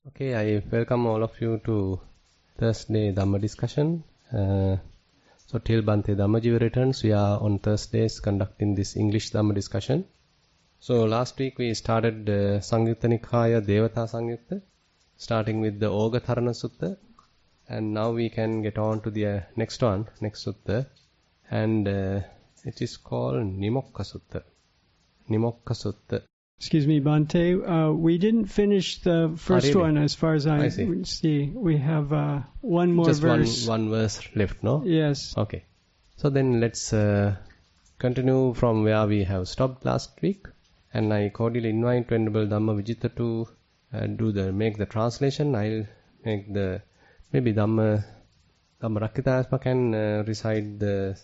Okay, I welcome all of you to Thursday Dhamma discussion. So till Bhante Dhammajiva returns, we are on Thursdays conducting this English Dhamma discussion. So last week we started Samyutta Nikaya Devata Samyutta, starting with the Ogatharana Sutta, and now we can get on to the next sutta, and it is called Nimokka Sutta. Nimokka Sutta. Excuse me, Bhante. We didn't finish the first one as far as I see. We have one more verse. Just one verse left, no? Yes. Okay. So then let's continue from where we have stopped last week. And I cordially invite Venerable Dhamma Vijita to make the translation. I'll make maybe Dhamma Rakkita can recite the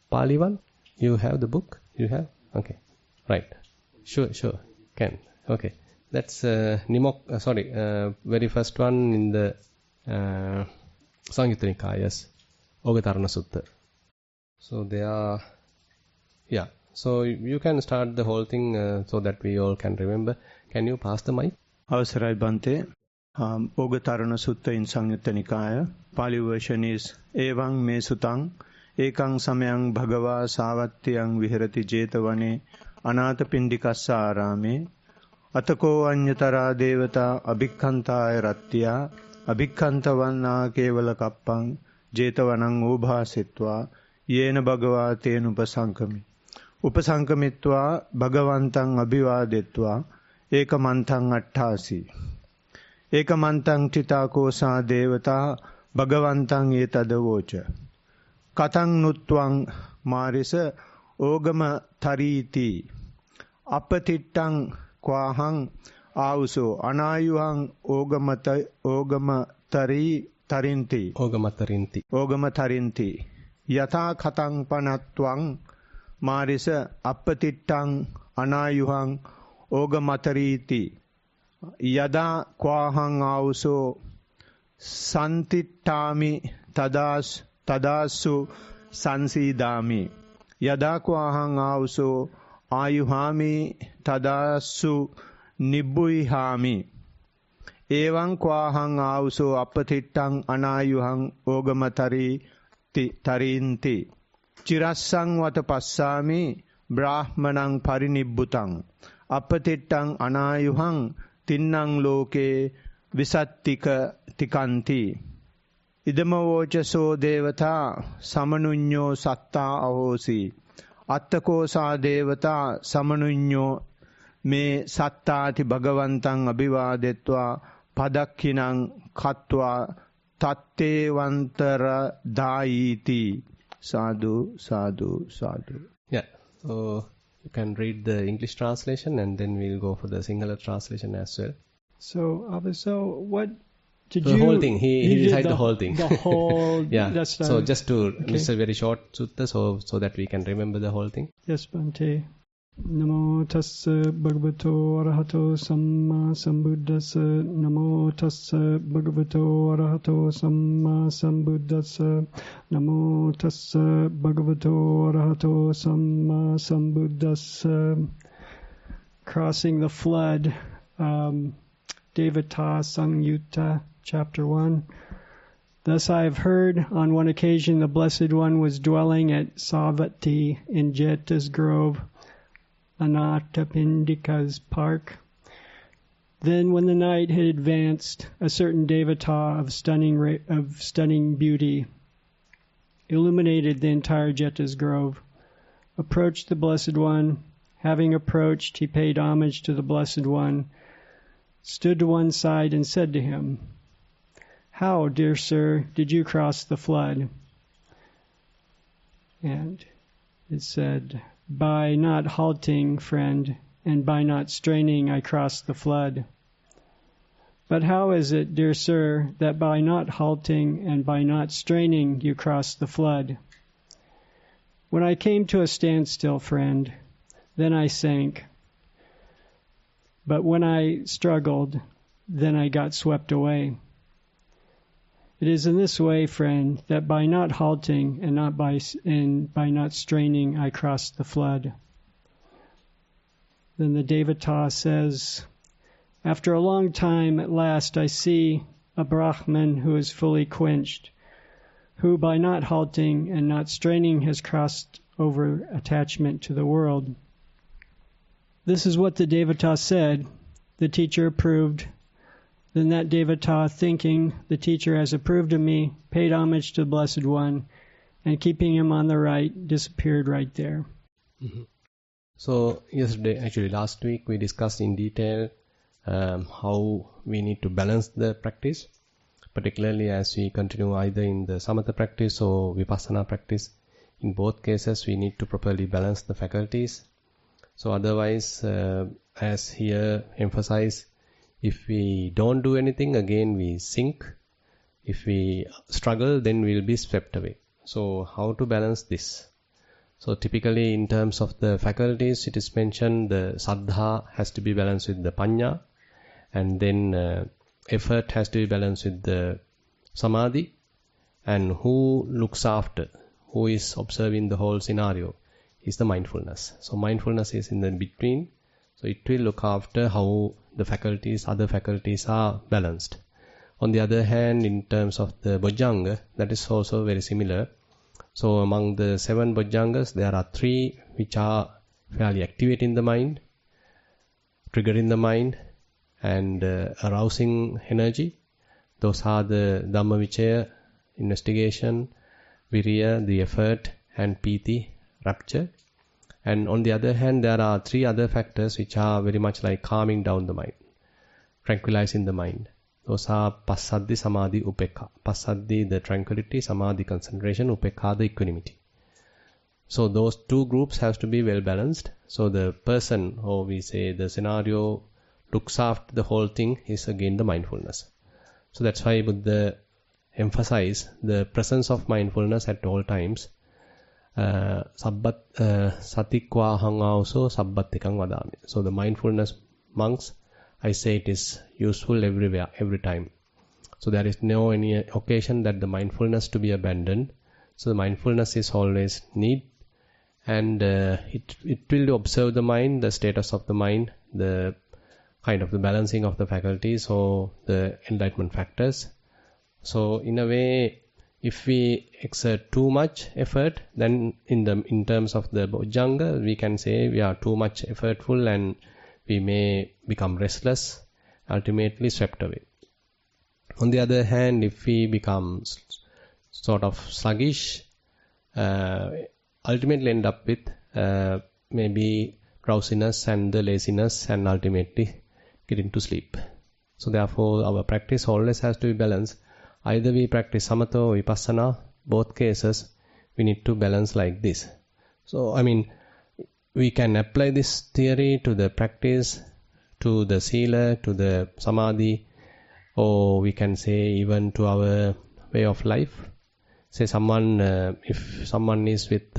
Pali one. You have the book? You have? Okay. Right. Sure. Can. Okay. That's very first one in the Samyutta Nikayas, Ogatharana Sutta. So they are, yeah. So you can start the whole thing so that we all can remember. Can you pass the mic? Avasarai Bhante. Ogatharana Sutta in Samyutta Nikaya. Pali version is Evang me sutang ekang samayang bhagava savatyang viharati jetavane anatha pindikassa arame atako anyatara devata abhikkantaya ratya abhikkantavanna kevala kappang jetavanang ubhasitva yena bhagava ten upasankamitva bhagavantang abhivadetva ekamantang atthasi ekamantang chitakosa devata bhagavantang etadavocha katang nutvang marisa ogama tariti apatittang kwahang auso anayuhang ogama tarinti yatha khatang panatvang marisa apatittang anayuhang ogamatariti yada kwahang auso santittami tadasu sansidami yada kwahang auso ayuhami tadasu nibbuyhami evaං kwahang auso appatittang anayuhang ogamatari tarinti chirassang vata passami brahmanang parinibbutang appatittang anayuhang tinnang loke visattika tikanti idamavocaso devata samanunyo satta ahosi attako devata samanunyo me sattati bhagavantang abhivadetva padakkinang khatva tattevantara dayiti. Sadhu. Yeah, so you can read the English translation and then we'll go for the Sinhala translation as well. So what did the you... The whole thing, he recited the whole thing. The whole... yeah, so just to, it's a very short sutta so that we can remember the whole thing. Yes, Bhante. Namo tassa bhagavato arahato samma sambuddhassa. Namo tassa bhagavato arahato samma sambuddhassa. Namo tassa bhagavato arahato samma sambuddhassa. Crossing the flood, Devata Samyutta, Chapter 1. Thus I have heard, on one occasion the Blessed One was dwelling at Savatthi in Jeta's grove, Anathapindika's park. Then when the night had advanced, a certain Devata of stunning beauty illuminated the entire Jeta's grove, approached the Blessed One. Having approached, he paid homage to the Blessed One, stood to one side and said to him, "How, dear sir, did you cross the flood?" And it said, "By not halting, friend, and by not straining I crossed the flood." "But how is it, dear sir, that by not halting and by not straining you crossed the flood?" "When I came to a standstill, friend, then I sank. But when I struggled, then I got swept away." It is in this way, friend, that by not halting and by not straining I crossed the flood. Then the Devata says, After a long time, at last I see a Brahman who is fully quenched, who by not halting and not straining has crossed over attachment to the world. This is what the Devata said. The teacher approved. Then that Devata, thinking the teacher has approved of me, paid homage to the Blessed One, and keeping him on the right, disappeared right there. Mm-hmm. So yesterday, actually last week, we discussed in detail how we need to balance the practice, particularly as we continue either in the samatha practice or vipassana practice. In both cases, we need to properly balance the faculties. So otherwise, as here emphasized, if we don't do anything, again we sink. If we struggle, then we'll be swept away. So how to balance this? So typically in terms of the faculties, it is mentioned the saddha has to be balanced with the panya, and then effort has to be balanced with the samadhi, and who looks after, who is observing the whole scenario is the mindfulness. So mindfulness is in the between, so it will look after how the faculties, other faculties are balanced. On the other hand, in terms of the bojjhanga, that is also very similar. So among the 7 bojjhangas, there are 3 which are fairly activating the mind, triggering the mind, and arousing energy. Those are the Dhamma Vichaya, investigation, Viriya, the effort, and Piti, rapture. And on the other hand, there are 3 other factors which are very much like calming down the mind, tranquilizing the mind. Those are Passaddhi, Samadhi, Upekha. Passaddhi, the tranquility, Samadhi, concentration, Upekha, the equanimity. So those 2 groups have to be well balanced. So the person, or we say the scenario, looks after the whole thing is again the mindfulness. So that's why Buddha emphasize the presence of mindfulness at all times. Sabbat satikvahang also sabbatikang vadami. So the mindfulness, monks, I say it is useful everywhere, every time. So there is no any occasion that the mindfulness to be abandoned. So the mindfulness is always need, and it will observe the mind, the status of the mind, the kind of the balancing of the faculties or the enlightenment factors. So in a way, if we exert too much effort, then in terms of the bojjhanga, we can say we are too much effortful and we may become restless, ultimately swept away. On the other hand, if we become sort of sluggish, ultimately end up with maybe drowsiness and the laziness, and ultimately get into sleep. So therefore, our practice always has to be balanced. Either we practice samatha or vipassana, both cases we need to balance like this. So I mean, we can apply this theory to the practice, to the sila, to the samadhi, or we can say even to our way of life. Say someone, if someone is with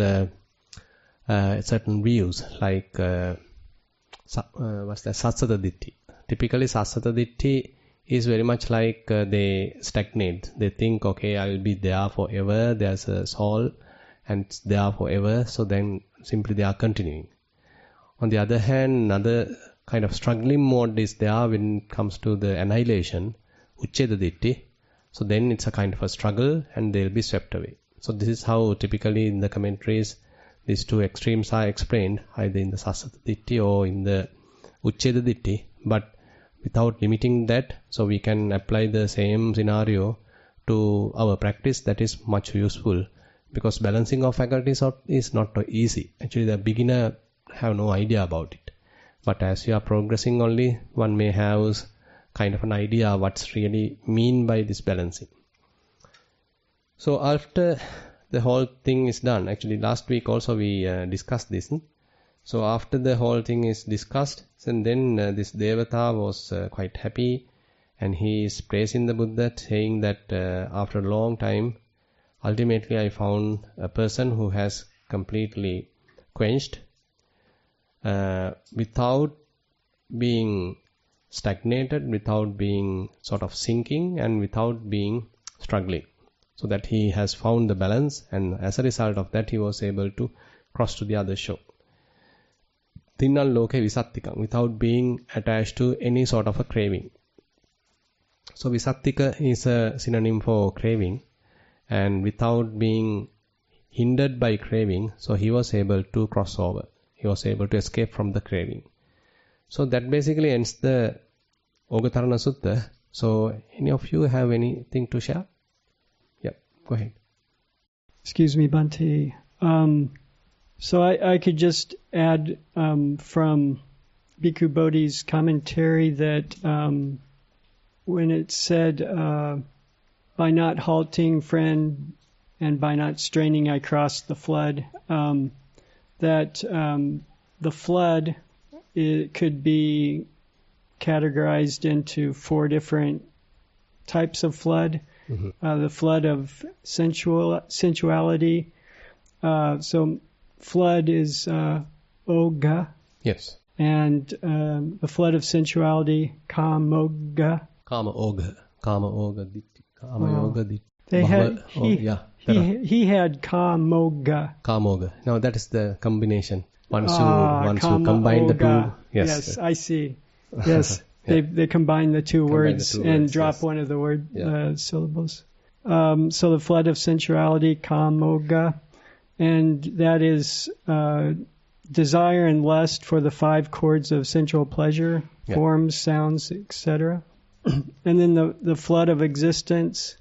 certain views, like what's that, satsata ditti. Typically satsata ditti is very much like they stagnate. They think, okay, I will be there forever, there's a soul and it's there forever, so then simply they are continuing. On the other hand, another kind of struggling mode is there when it comes to the annihilation, uchcheda ditti. So then it's a kind of a struggle and they'll be swept away. So this is how typically in the commentaries these 2 extremes are explained, either in the satsata ditti or in the uchcheda ditti. But without limiting that, so we can apply the same scenario to our practice. That is much useful, because balancing of faculties is not easy. Actually, the beginner have no idea about it. But as you are progressing only, one may have kind of an idea what's really mean by this balancing. So after the whole thing is done, actually last week also we discussed this. So after the whole thing is discussed, and then this Devata was quite happy, and he is praising the Buddha, saying that after a long time, ultimately I found a person who has completely quenched without being stagnated, without being sort of sinking, and without being struggling. So that he has found the balance, and as a result of that he was able to cross to the other shore. Tinnan loke visattikam, without being attached to any sort of a craving. So visattika is a synonym for craving, and without being hindered by craving, so he was able to cross over. He was able to escape from the craving. So that basically ends the Ogatarana Sutta. So any of you have anything to share? Yep, go ahead. Excuse me, Bhante. So I could just add from Bhikkhu Bodhi's commentary that when it said, by not halting, friend, and by not straining, I crossed the flood, that the flood, it could be categorized into 4 different types of flood. Mm-hmm. The flood of sensuality. So flood is oga. Yes. And the flood of sensuality, kamoga. Kama oga, ditti, kama yoga, ditti. He had kamoga. Kamoga. Now that is the combination. Once you combine the two. Yes, I see. Yes, yeah. They combine the two words and drop one of the syllables. So the flood of sensuality, kamoga, and that is desire and lust for the 5 chords of sensual pleasure, forms, sounds, etc. And then the flood of existence,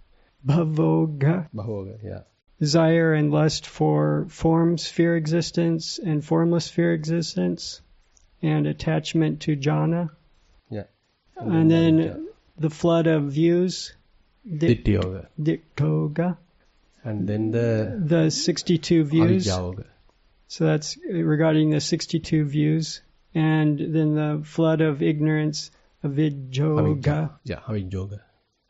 bhavoga. Bhavoga, yeah. Desire and lust for form sphere existence and formless sphere existence, and attachment to jhana. Yeah. And then the flood of views, ditthyoga. And then the 62 views. Avijjayoga. So that's regarding the 62 views. And then the flood of ignorance, avidyoga. Avijjoga.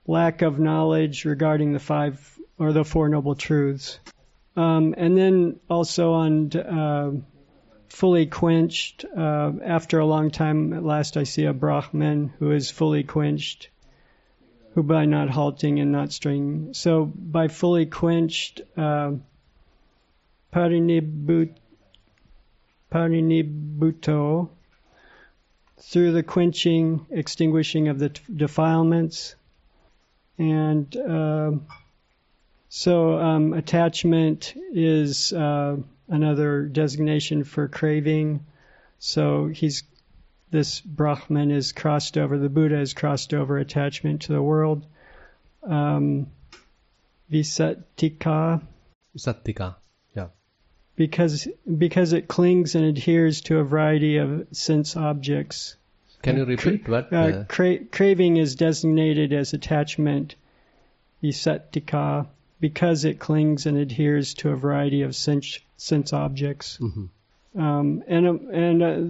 Lack of knowledge regarding the 5 or the 4 noble truths. And then also on fully quenched, after a long time, at last I see a Brahman who is fully quenched, who by not halting and not straining. So by fully quenched, parinibbuto, through the quenching, extinguishing of the defilements. And so attachment is another designation for craving. So this Brahman is crossed over, the Buddha has crossed over attachment to the world. Visattika. Visattika, yeah. Because it clings and adheres to a variety of sense objects. Can you repeat what? Craving is designated as attachment, visattika, because it clings and adheres to a variety of sense objects. Mm-hmm.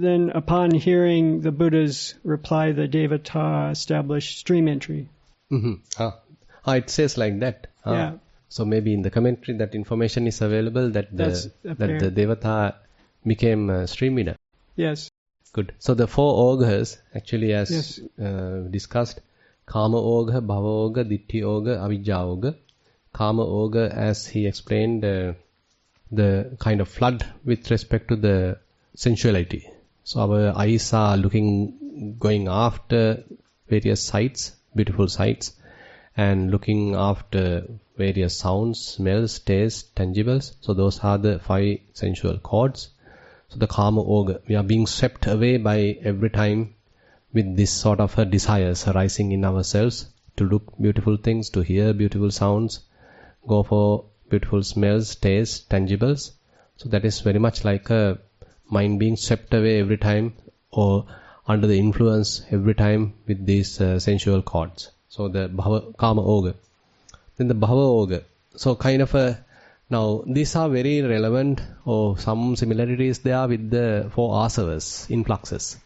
Then upon hearing the Buddha's reply, the Devata established stream entry. Mm-hmm. It says like that. Yeah. So maybe in the commentary that information is available that the Devata became a stream leader. Yes. Good. So the 4 ogas, actually as discussed, Kama Oga, Bhava Oga, Ditthi Oga, Avijja Oga. Kama Oga, as he explained, the kind of flood with respect to the sensuality. So our eyes are going after various sights, beautiful sights, and looking after various sounds, smells, tastes, tangibles. So those are the 5 sensual chords. So the Kama Oga, we are being swept away by every time with this sort of a desires arising in ourselves to look beautiful things, to hear beautiful sounds, go for beautiful smells, tastes, tangibles. So that is very much like a mind being swept away every time or under the influence every time with these sensual chords. So the Kama Oga. Then the Bhava Oga. So kind of a, now these are very relevant or some similarities there with the 4 asavas, influxes.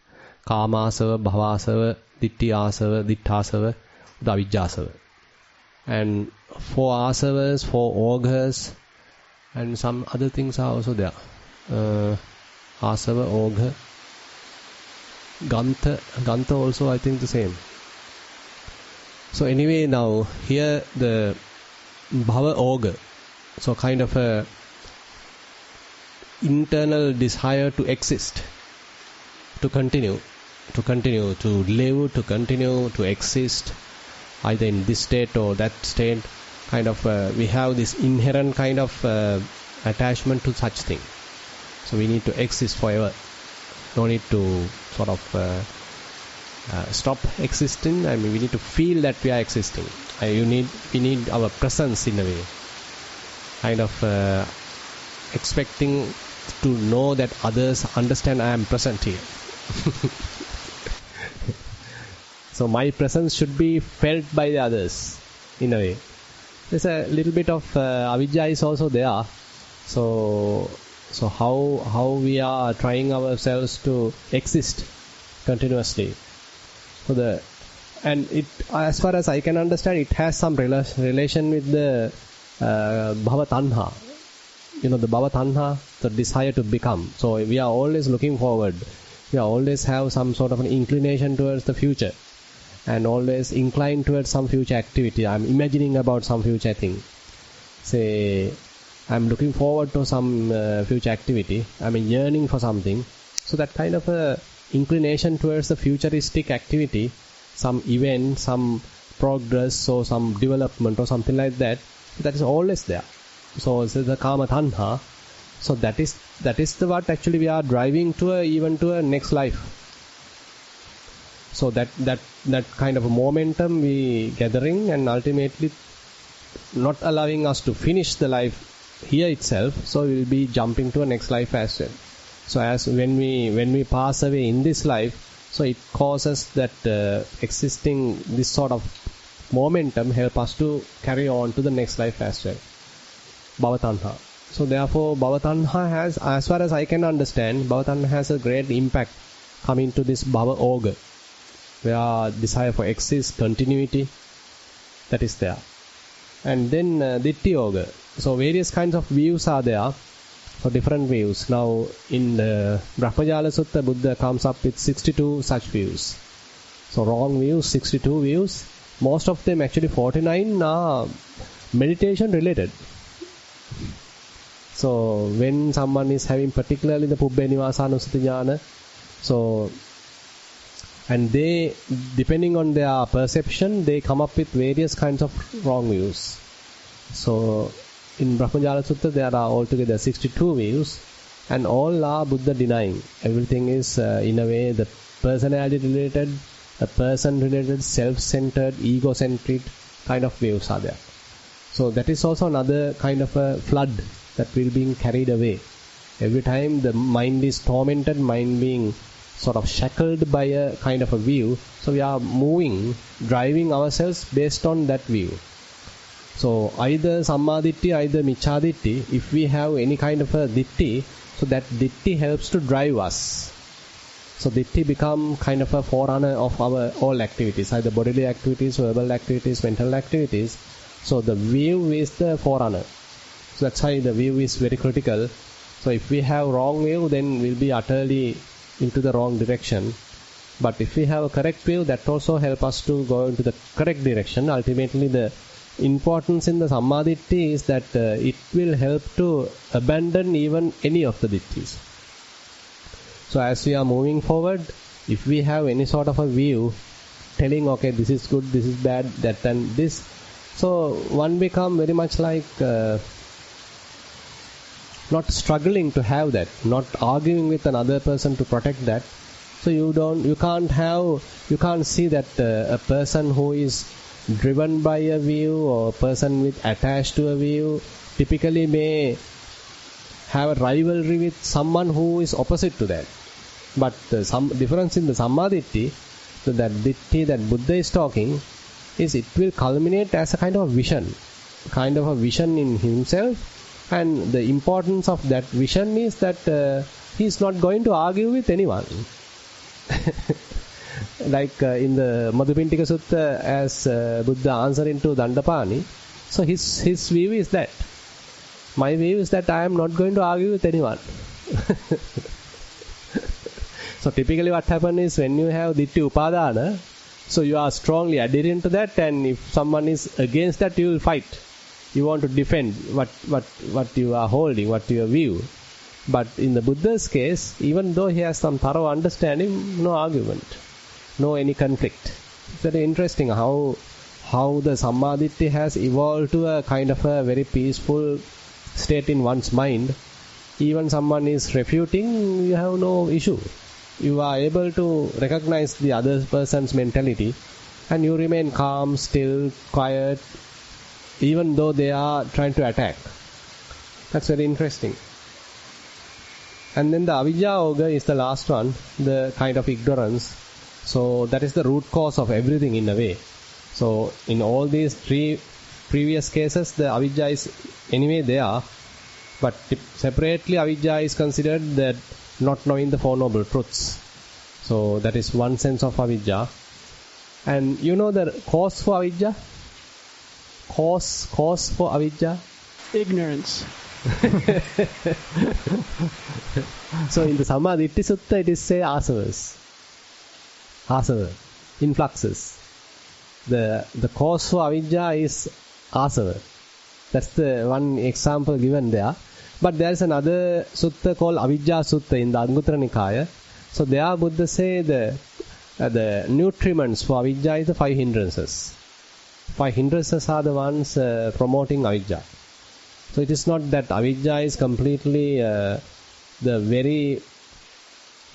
Kama asava, Bhava asava, Ditti asava, Ditthasava, Avijja asava. And 4 asavas, 4 ogas, and some other things are also there. Asava, oga, Gantha also I think the same. So anyway, now here the Bhava Oga, so kind of a internal desire to exist. to continue to live, to continue to exist, either in this state or that state. Kind of we have this inherent kind of attachment to such thing. So we need to exist forever. No need to sort of stop existing. I mean, we need to feel that we are existing. We need our presence in a way. Kind of expecting to know that others understand I am present here. So my presence should be felt by the others in a way. There's a little bit of avidya is also there. So how we are trying ourselves to exist continuously. And it, as far as I can understand, it has some relation with the bhava tanha. The bhava tanha, the desire to become. So we are always looking forward. We always have some sort of an inclination towards the future, and always inclined towards some future activity. I'm imagining about some future thing. Say, I'm looking forward to some future activity. I'm yearning for something. So that kind of a inclination towards the futuristic activity, some event, some progress, or some development, or something like that, that is always there. So this is the kama tanha. So that is the what actually we are driving to even to a next life. So that kind of a momentum we gathering, and ultimately not allowing us to finish the life here itself. So we will be jumping to a next life as well. So as when we pass away in this life, so it causes that existing this sort of momentum help us to carry on to the next life as well. Bhava tanha. So therefore, bhava tanha has, as far as I can understand, bhava tanha has a great impact coming to this bhava ogha, where desire for exist, continuity, that is there. And then ditti yoga. So various kinds of views are there. So different views. Now in the Brahmajala Sutta, Buddha comes up with 62 such views. So wrong views, 62 views. Most of them, actually 49, are meditation related. So when someone is having particularly the Pubbē Nivāsānussati Jnana, so, and they, depending on their perception, they come up with various kinds of wrong views. So in Brahmajala Sutta there are altogether 62 views, and all are Buddha denying. Everything is in a way the personality related, the person related, self-centered, ego-centric kind of views are there. So that is also another kind of a flood that will be carried away. Every time the mind is tormented, mind being sort of shackled by a kind of a view, so we are moving, driving ourselves based on that view. So either sammaditthi, either micchaditti, if we have any kind of a ditti, so that ditti helps to drive us. So ditti become kind of a forerunner of our all activities, either bodily activities, verbal activities, mental activities. So the view is the forerunner. So that's why the view is very critical. So if we have wrong view, then we'll be utterly into the wrong direction. But if we have a correct view, that also help us to go into the correct direction. Ultimately, the importance in the sammaditthi is that it will help to abandon even any of the ditthis. So as we are moving forward, if we have any sort of a view telling, okay, this is good, this is bad, that and this, so one become very much like not struggling to have that, not arguing with another person to protect that. So you can't see that a person who is driven by a view, or a person with attached to a view, typically may have a rivalry with someone who is opposite to that. But some difference in the sammaditthi, so that ditti that Buddha is talking, is it will culminate as a kind of vision in himself. And the importance of that vision is that he is not going to argue with anyone. Like in the Madhupindika Sutta, as Buddha answering to Dandapani, so his view is that. My view is that I am not going to argue with anyone. So typically what happens is, when you have ditti upadana, so you are strongly adhering to that, and if someone is against that, you will fight. You want to defend what you are holding, what your view. But in the Buddha's case, even though he has some thorough understanding, no argument, no any conflict. It's very interesting how the Sammaditthi has evolved to a kind of a very peaceful state in one's mind. Even someone is refuting, you have no issue. You are able to recognize the other person's mentality and you remain calm, still, quiet, even though they are trying to attack. That's very interesting. And then the avidya yoga is the last one, the kind of ignorance. So that is the root cause of everything in a way. So in all these three previous cases, the avidya is anyway there. But separately, avidya is considered that not knowing the Four Noble Truths. So that is one sense of avidya. And you know the cause for avidya? Cause for avidya? Ignorance. So in the Sammaditthi Sutta it is say asavas, influxes. The cause for avidya is asava. That's the one example given there. But there is another sutta called Avidya Sutta in the Anguttara Nikaya. So there Buddha say the nutriments for avidya is the 5 hindrances. 5 hindrances are the ones promoting avidya. So it is not that avidya is completely the very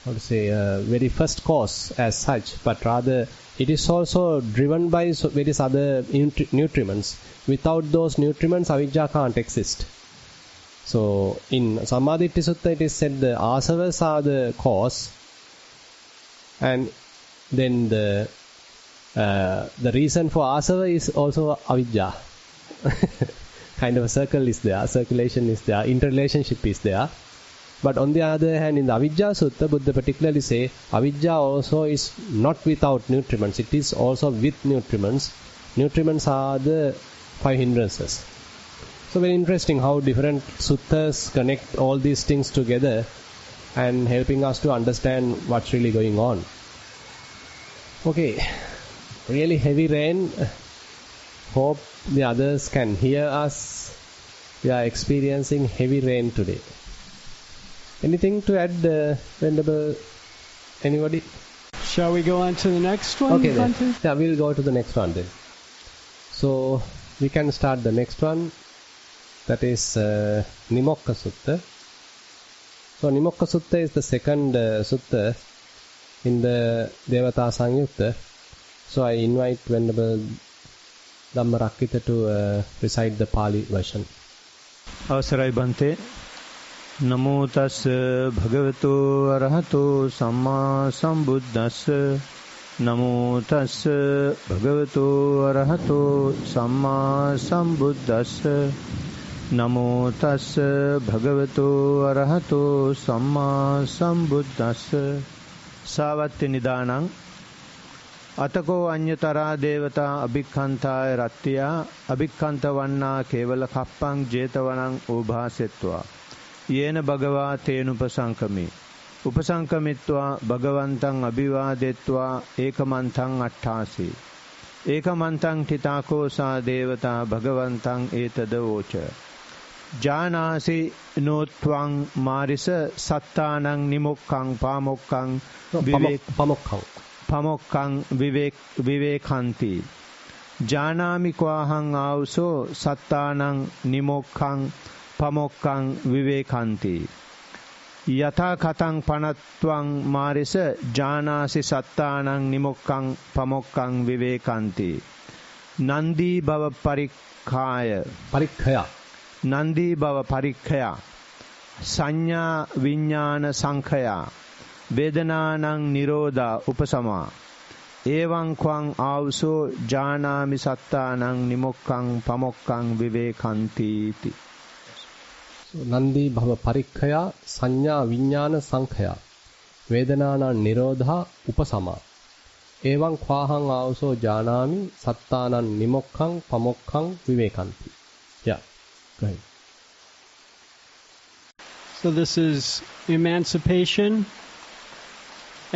very first cause as such, but rather it is also driven by various other nutriments. Without those nutriments, avidya can't exist. So in Sammaditthi Sutta it is said the asavas are the cause, and then the reason for asava is also avidya. Kind of a circle is there, circulation is there, interrelationship is there. But on the other hand, in the Avidya Sutta, Buddha particularly say, avidya also is not without nutriments. It is also with nutriments. Nutriments are the 5 hindrances. So very interesting how different suttas connect all these things together and helping us to understand what's really going on. Okay, really heavy rain. Hope the others can hear us. We are experiencing heavy rain today. Anything to add, Venerable? Anybody? Shall we go on to the next one? Okay then. Yeah, we'll go to the next one then. So we can start the next one. That is Nimokka Sutta. So Nimokka Sutta is the second sutta in the Devata Sangyutta. So I invite Venerable Dhamma Rakkita to recite the Pali version. අවසරයි බන්තේ නමෝ තස්ස භගවතු අරහතෝ සම්මා සම්බුද්දස්ස නමෝ තස්ස භගවතු අරහතෝ සම්මා සම්බුද්දස්ස නමෝ තස්ස භගවතු අරහතෝ සම්මා සම්බුද්දස්ස සාවත්ති නිදානං අතකෝ අඤ්ඤතරා දේවතා අභික්ඛන්තාය රත්ත්‍යා අභික්ඛන්ත වන්නා කේවල කප්පං ජේතවනං ඕභාසෙත්වා යේන භගවා තේනුපසංකමේ උපසංකමිත්වා භගවන්තං අභිවාදෙත්වා ඒකමන්තං අට්ඨාසී ඒකමන්තං තිතාකෝ සා දේවතා භගවන්තං ඒතද වෝච ජානාසි නෝත්වං මාරිස සත්තානං නිමොක්ඛං පාමොක්ඛං පමොක්ඛං විවේකන්ති ජානාමි කවාහං ආවුසෝ සත්තානං නිමොක්ඛං පමොක්ඛං විවේකන්ති යථා කතං පනත්වං මාරිස ජානාසි සත්තානං නිමොක්ඛං පමොක්ඛං විවේකන්ති නන්දී භව පරික්ඛය නන්දී භව පරික්ඛය සංඥා විඥාන සංඛයා වේදනානං නිරෝධා උපසමා එවං ක්වං ආවුසෝ ජානාමි සත්තානං නිමොක්ඛං පමොක්ඛං විවේකන්ති ති. නන්දී භව පරික්ඛය සංඥා විඥාන සංඛයා වේදනානං නිරෝධා උපසමා එවං ක්වාහං ආවුසෝ ජානාමි සත්තානං නිමොක්ඛං පමොක්ඛං විවේකන්ති. Yeah, go ahead. So this is emancipation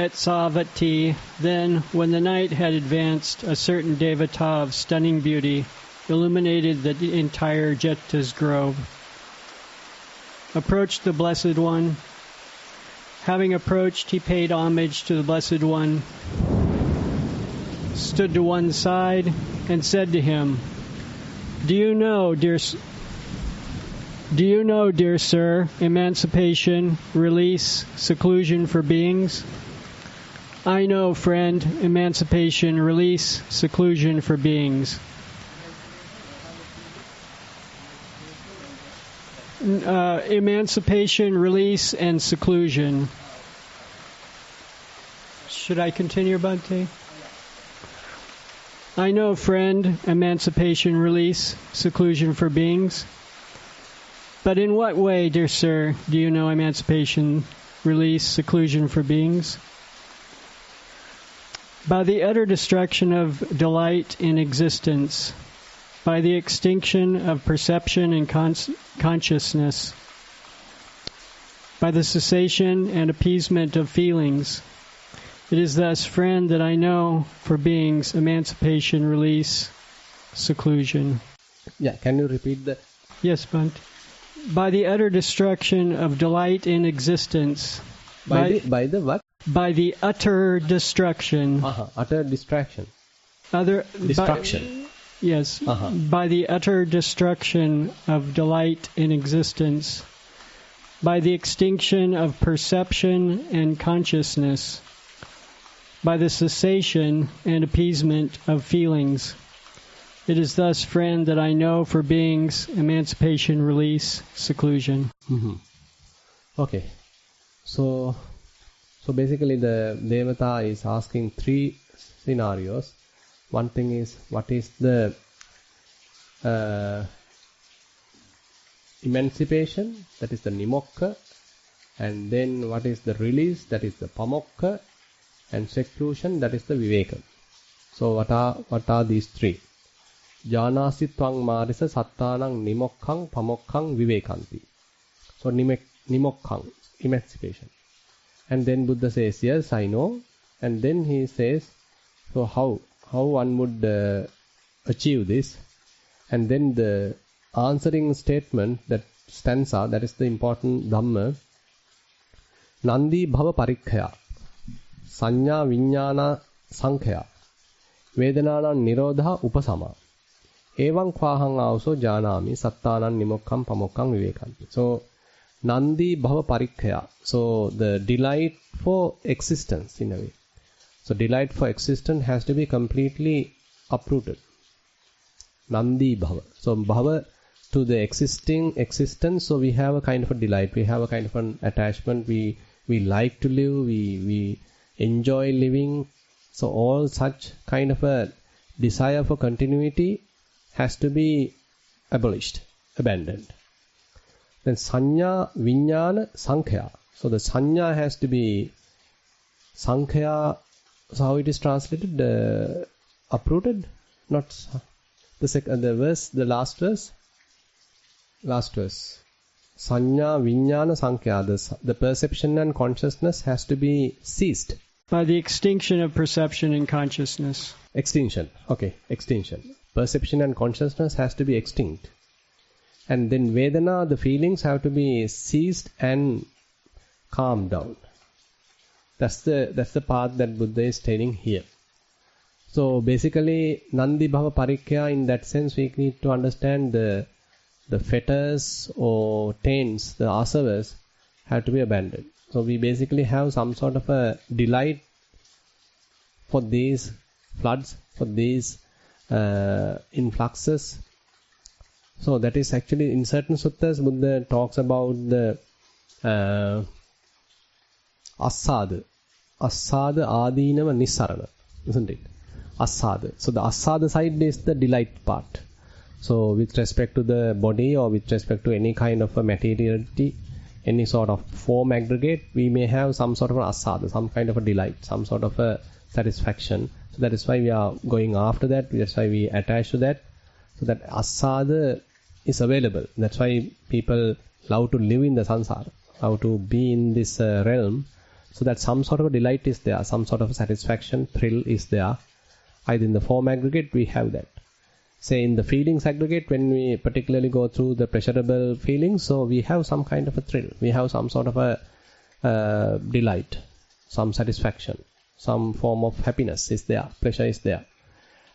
at Savatthi. Then, when the night had advanced, a certain devata of stunning beauty illuminated the entire Jeta's grove. approached the Blessed One. Having approached, he paid homage to the Blessed One, stood to one side, and said to him, Do you know, dear sir, emancipation, release, seclusion for beings? I know, friend, emancipation, release, seclusion for beings. Emancipation, release, and seclusion. Should I continue, Bhante? I know, friend, emancipation, release, seclusion for beings. But in what way, dear sir, do you know emancipation, release, seclusion for beings? By the utter destruction of delight in existence, by the extinction of perception and consciousness, by the cessation and appeasement of feelings. It is thus, friend, that I know for beings emancipation, release, seclusion. Yeah, can you repeat that? Yes, Bhante. By the utter destruction of delight in existence. By the what? By the utter destruction. Utter distraction. Destruction. Yes. Uh-huh. By the utter destruction of delight in existence. By the extinction of perception and consciousness. By the cessation and appeasement of feelings. It is thus, friend, that I know for beings emancipation, release, seclusion. Mm-hmm. Okay. So basically the Devata is asking three scenarios. One thing is, what is the emancipation, that is the nimokka, and then what is the release, that is the pamokka, and seclusion, that is the viveka. So what are these three? Janasi tvang marisa sattanang nimokkang pamokkang vivekanti. So nimokkang, emancipation. And then Buddha says, yes, I know. And then he says, so how one would achieve this? And then the answering statement, that stanza, that is the important Dhamma. Nandi bhava parikkaya, sanya viññāna sankhaya, vedanāna nirodha upasama, evaṁ kvāhaṁ āvso jānāmi sattānaṁ nimokkam pamokkam vivekanti. So Nandi bhava parikkaya, so the delight for existence in a way. So delight for existence has to be completely uprooted. Nandi bhava. So bhava to the existing existence, so we have a kind of a delight, we have a kind of an attachment, we like to live, we enjoy living. So all such kind of a desire for continuity has to be abolished, abandoned. Then sanya, viññāna, sankhaya. So the sanya has to be sankhaya. So how it is translated? Uprooted? Not the verse, the last verse. Last verse. Sanya, viññāna, sankhaya. The perception and consciousness has to be ceased. By the extinction of perception and consciousness. Extinction. Okay, extinction. Perception and consciousness has to be extinct. And then Vedana, the feelings have to be ceased and calmed down. That's the path that Buddha is telling here. So basically, Nandi Bhava Parikkaya, in that sense, we need to understand the fetters or taints, the asavas, have to be abandoned. So we basically have some sort of a delight for these floods, for these influxes. So that is actually, in certain suttas, Buddha talks about the asada adinava Nissarana, isn't it? Asada. So the asada side is the delight part. So with respect to the body or with respect to any kind of a materiality, any sort of form aggregate, we may have some sort of an asada, some kind of a delight, some sort of a satisfaction. So that is why we are going after that. That's why we attach to that. So that asada is available. That's why people love to live in the samsara, love to be in this realm. So that some sort of a delight is there, some sort of a satisfaction, thrill is there. Either in the form aggregate, we have that. say in the feelings aggregate, when we particularly go through the pleasurable feelings, so we have some kind of a thrill. We have some sort of a delight, some satisfaction, some form of happiness is there, pleasure is there.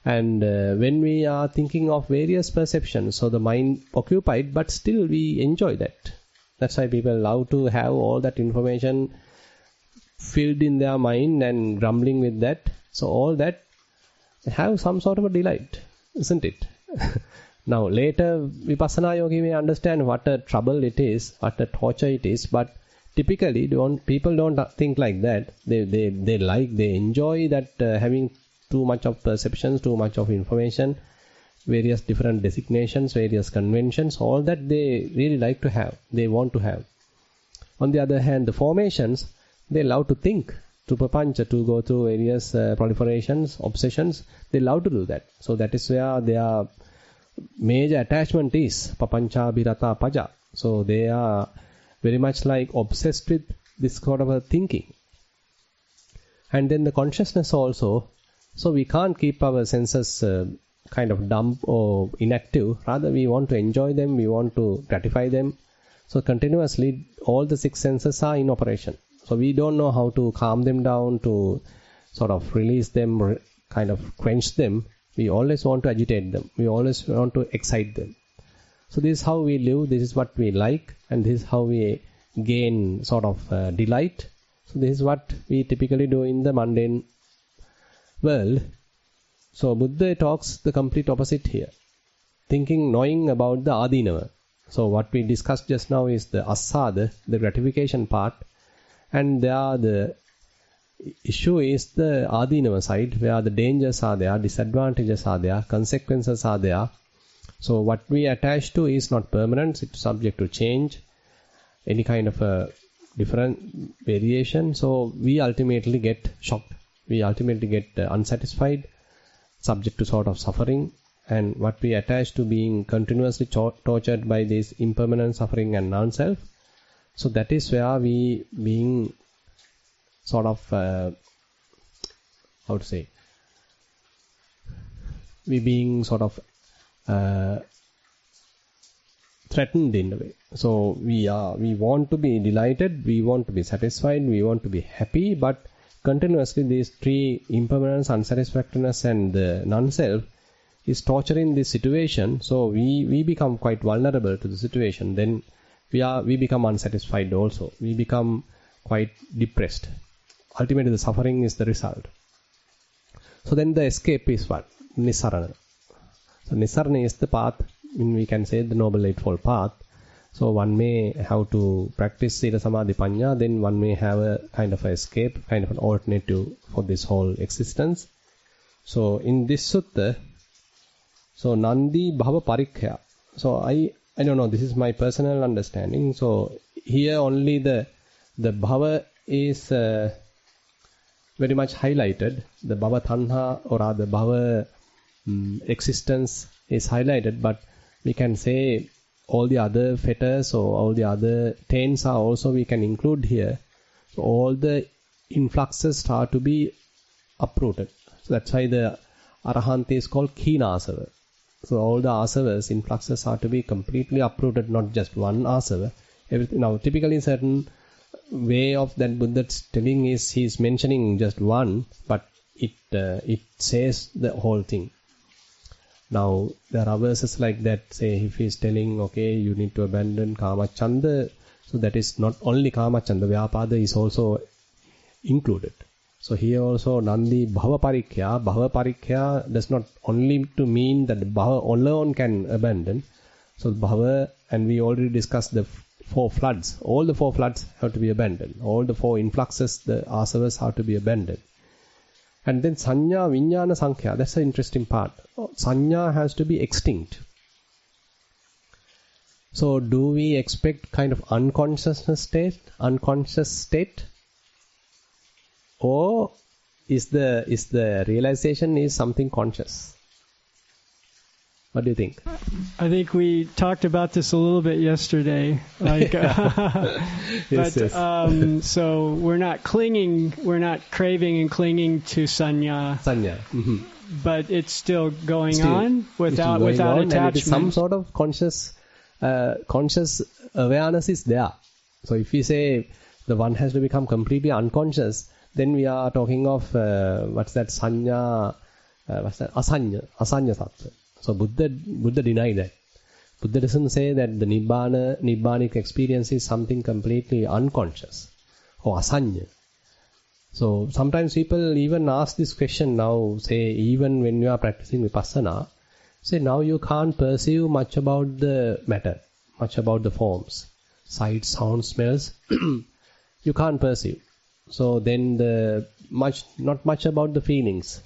And when we are thinking of various perceptions, so the mind occupied, but still we enjoy that. That's why people love to have all that information filled in their mind and grumbling with that. So all that have some sort of a delight, isn't it? Now later Vipassana yogi may understand what a trouble it is, what a torture it is, but typically people don't think like that. They enjoy that having too much of perceptions, too much of information, various different designations, various conventions, all that they really like to have, they want to have. On the other hand, the formations, they love to think, to papancha, to go through various proliferations, obsessions, they love to do that. So that is where their major attachment is, papancha birata paja. So they are very much like obsessed with this sort of a thinking. And then the consciousness also, so we can't keep our senses kind of dumb or inactive. Rather, we want to enjoy them, we want to gratify them. So continuously, all the six senses are in operation. So we don't know how to calm them down, to sort of release them, kind of quench them. We always want to agitate them. We always want to excite them. So this is how we live, this is what we like, and this is how we gain sort of delight. So this is what we typically do in the mundane world. So Buddha talks the complete opposite here. Knowing about the adinava. So what we discussed just now is the asada, the gratification part. And there the issue is the adinava side, where the dangers are there, disadvantages are there, consequences are there. So what we attach to is not permanent, it's subject to change, any kind of a different variation. So we ultimately get shocked. We ultimately get unsatisfied, subject to sort of suffering. And what we attach to being continuously tortured by this impermanent suffering and non-self, so that is where we being sort of, how to say, we being sort of threatened in a way. So we want to be delighted, we want to be satisfied, we want to be happy, but continuously these three impermanence, unsatisfactoriness and the non-self is torturing this situation. So we become quite vulnerable to the situation. Then we become unsatisfied also. We become quite depressed. Ultimately the suffering is the result. So then the escape is what? Nissarana. So Nissarana is the path, we can say the Noble Eightfold Path. So one may have to practice Sila Samadhi Panya, then one may have a kind of a escape, kind of an alternative for this whole existence. So in this sutta, so Nandi Bhava Parikhya. So I don't know, this is my personal understanding. So here only the Bhava is very much highlighted. The Bhava Tanha or rather Bhava existence is highlighted, but we can say all the other fetters or all the other taints are also we can include here. So all the influxes start to be uprooted. So that's why the Arahanta is called Khina Asava. So all the asavas, influxes are to be completely uprooted, not just one asava. Everything. Now typically certain way of that Buddha's telling is he is mentioning just one, but it says the whole thing. Now there are verses like that, say if he is telling, okay, you need to abandon Kama Chanda, so that is not only Kama Chanda, Vyapada is also included. So here also Nandi Bhava Parikhya does not only to mean that Bhava alone can abandon. So Bhava, and we already discussed the four floods. All the four floods have to be abandoned. All the four influxes, the asavas have to be abandoned. And then Sanya, Vijnana, Sankhya, that's the interesting part. Sanya has to be extinct. So do we expect kind of unconscious state? Or is the realization is something conscious? What do you think? I think we talked about this a little bit yesterday. Like, yes. So we're not craving and clinging to sanya. Sanya. Mm-hmm. but it's still going Still, on without going on, attachment. and it is some sort of conscious awareness is there. So if we say the one has to become completely unconscious, then we are talking of what's that sanya, asanya sattva. So Buddha denied that. Buddha doesn't say that the nibbanic experience is something completely unconscious or asanya. So sometimes people even ask this question now, say even when you are practicing vipassana, say now you can't perceive much about the matter, much about the forms, sight, sound, smells, you can't perceive. So then not much about the feelings.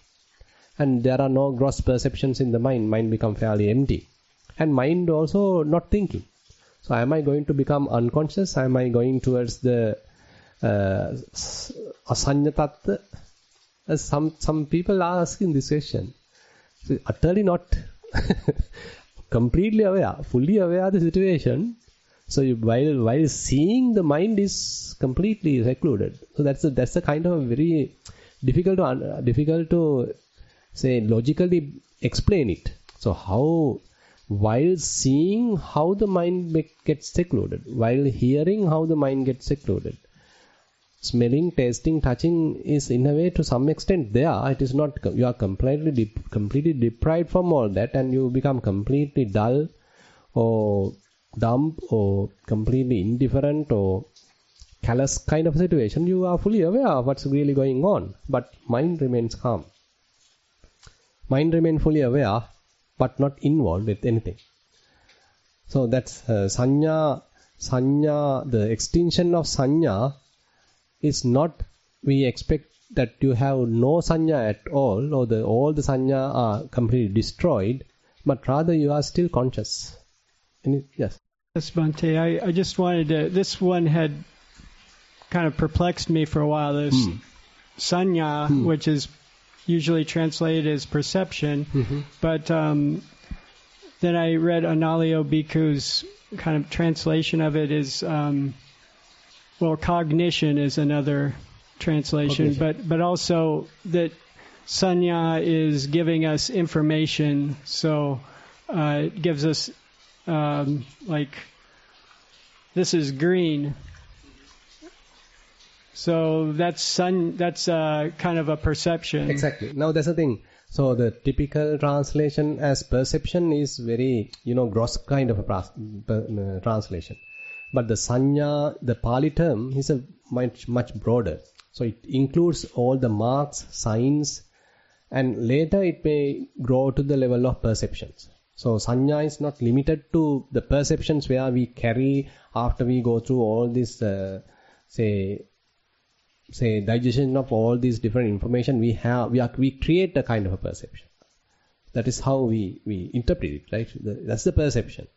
And there are no gross perceptions in the mind become fairly empty. And mind also not thinking. So am I going to become unconscious? Am I going towards the asanya tattva? Some people are asking this question. So utterly not completely aware, fully aware of the situation. So while seeing, the mind is completely secluded. So that's a kind of a very difficult to say logically explain it. So how, while seeing, how the mind gets secluded, while hearing, how the mind gets secluded, smelling, tasting, touching is in a way to some extent there. It is not, you are completely deprived from all that, and you become completely dull or dumb or completely indifferent or callous kind of situation. You are fully aware of what's really going on, but mind remains calm. Mind remains fully aware, but not involved with anything. So that's sanya. The extinction of sanya is not, we expect that you have no sanya at all, or all the sanya are completely destroyed, but rather you are still conscious. Yes. Yes, Bhante, I just wanted to, this one had kind of perplexed me for a while, this sanya, which is usually translated as perception, but then I read Analio Bhikkhu's kind of translation of it is, cognition is another translation, but also that sanya is giving us information, so it gives us like this is green. So that's kind of a perception. Exactly. Now that's the thing. So the typical translation as perception is very, gross kind of a translation. But the sanya, the Pali term, is a much broader. So it includes all the marks, signs, and later it may grow to the level of perceptions. So sanya is not limited to the perceptions where we carry after we go through all this, say digestion of all these different information we create a kind of a perception. That is how we interpret it, right? That's the perception.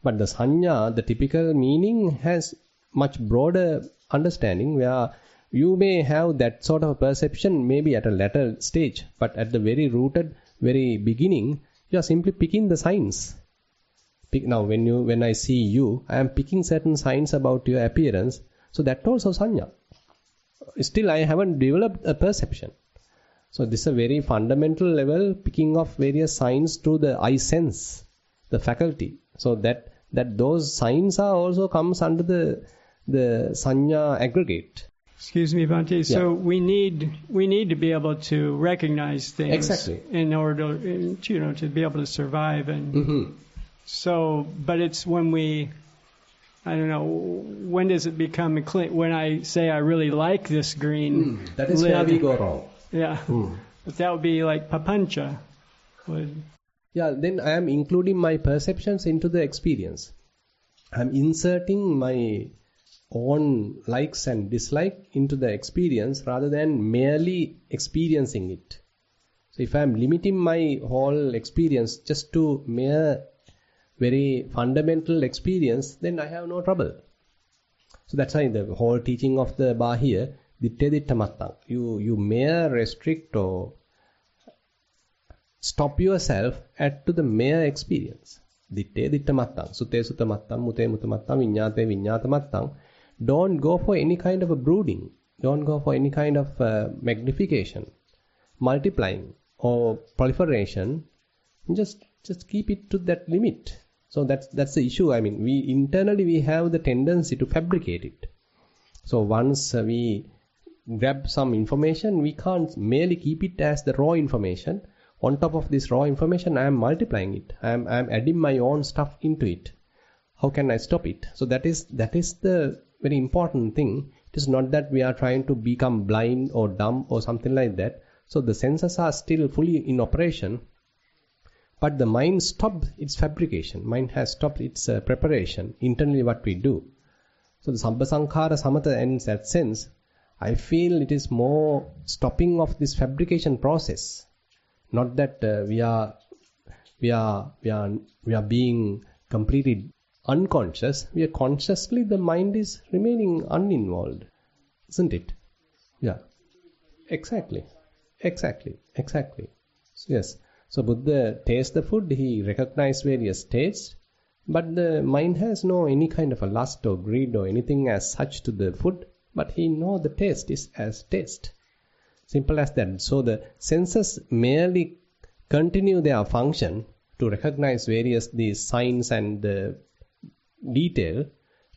But the sanya, the typical meaning, has much broader understanding, where you may have that sort of a perception maybe at a later stage, but at the very rooted, very beginning, you are simply picking the signs. Now, when I see you, I am picking certain signs about your appearance, so that also sanya. Still, I haven't developed a perception. So this is a very fundamental level, picking of various signs through the eye sense, the faculty. So that those signs are also comes under the sanya aggregate. Excuse me, Bhante. So we need to be able to recognize things exactly in order to be able to survive. And so, but it's when I don't know, when does it become when I say I really like this green that is lid, where we go wrong. Yeah. But that would be like papancha. Yeah, then I am including my perceptions into the experience. I am inserting my own likes and dislike into the experience rather than merely experiencing it. So if I am limiting my whole experience just to mere very fundamental experience, then I have no trouble. So that's why the whole teaching of the Bahir, ditte ditta mattang, you mere restrict or stop yourself to the mere experience. Ditte ditta mattang, sute sutta mattang, mute mutta mattang, viññāte viññāta mattang. Don't go for any kind of a brooding. Don't go for any kind of magnification, multiplying or proliferation, just keep it to that limit. So that's the issue. I mean, we internally have the tendency to fabricate it. So once we grab some information, we can't merely keep it as the raw information. On top of this raw information, I am multiplying it. I am adding my own stuff into it. How can I stop it? So that is the very important thing. It is not that we are trying to become blind or dumb or something like that. So the senses are still fully in operation, but the mind stopped its fabrication. Mind has stopped its preparation, internally what we do. So the Sabba Sankhara Samatha ends that sense. I feel it is more stopping of this fabrication process. Not that we are being completely unconscious. We are consciously, the mind is remaining uninvolved, isn't it? Yeah, exactly. So, yes. So Buddha tastes the food. He recognized various tastes, but the mind has no any kind of a lust or greed or anything as such to the food. But he knows the taste is as taste. Simple as that. So the senses merely continue their function to recognize various these signs and detail,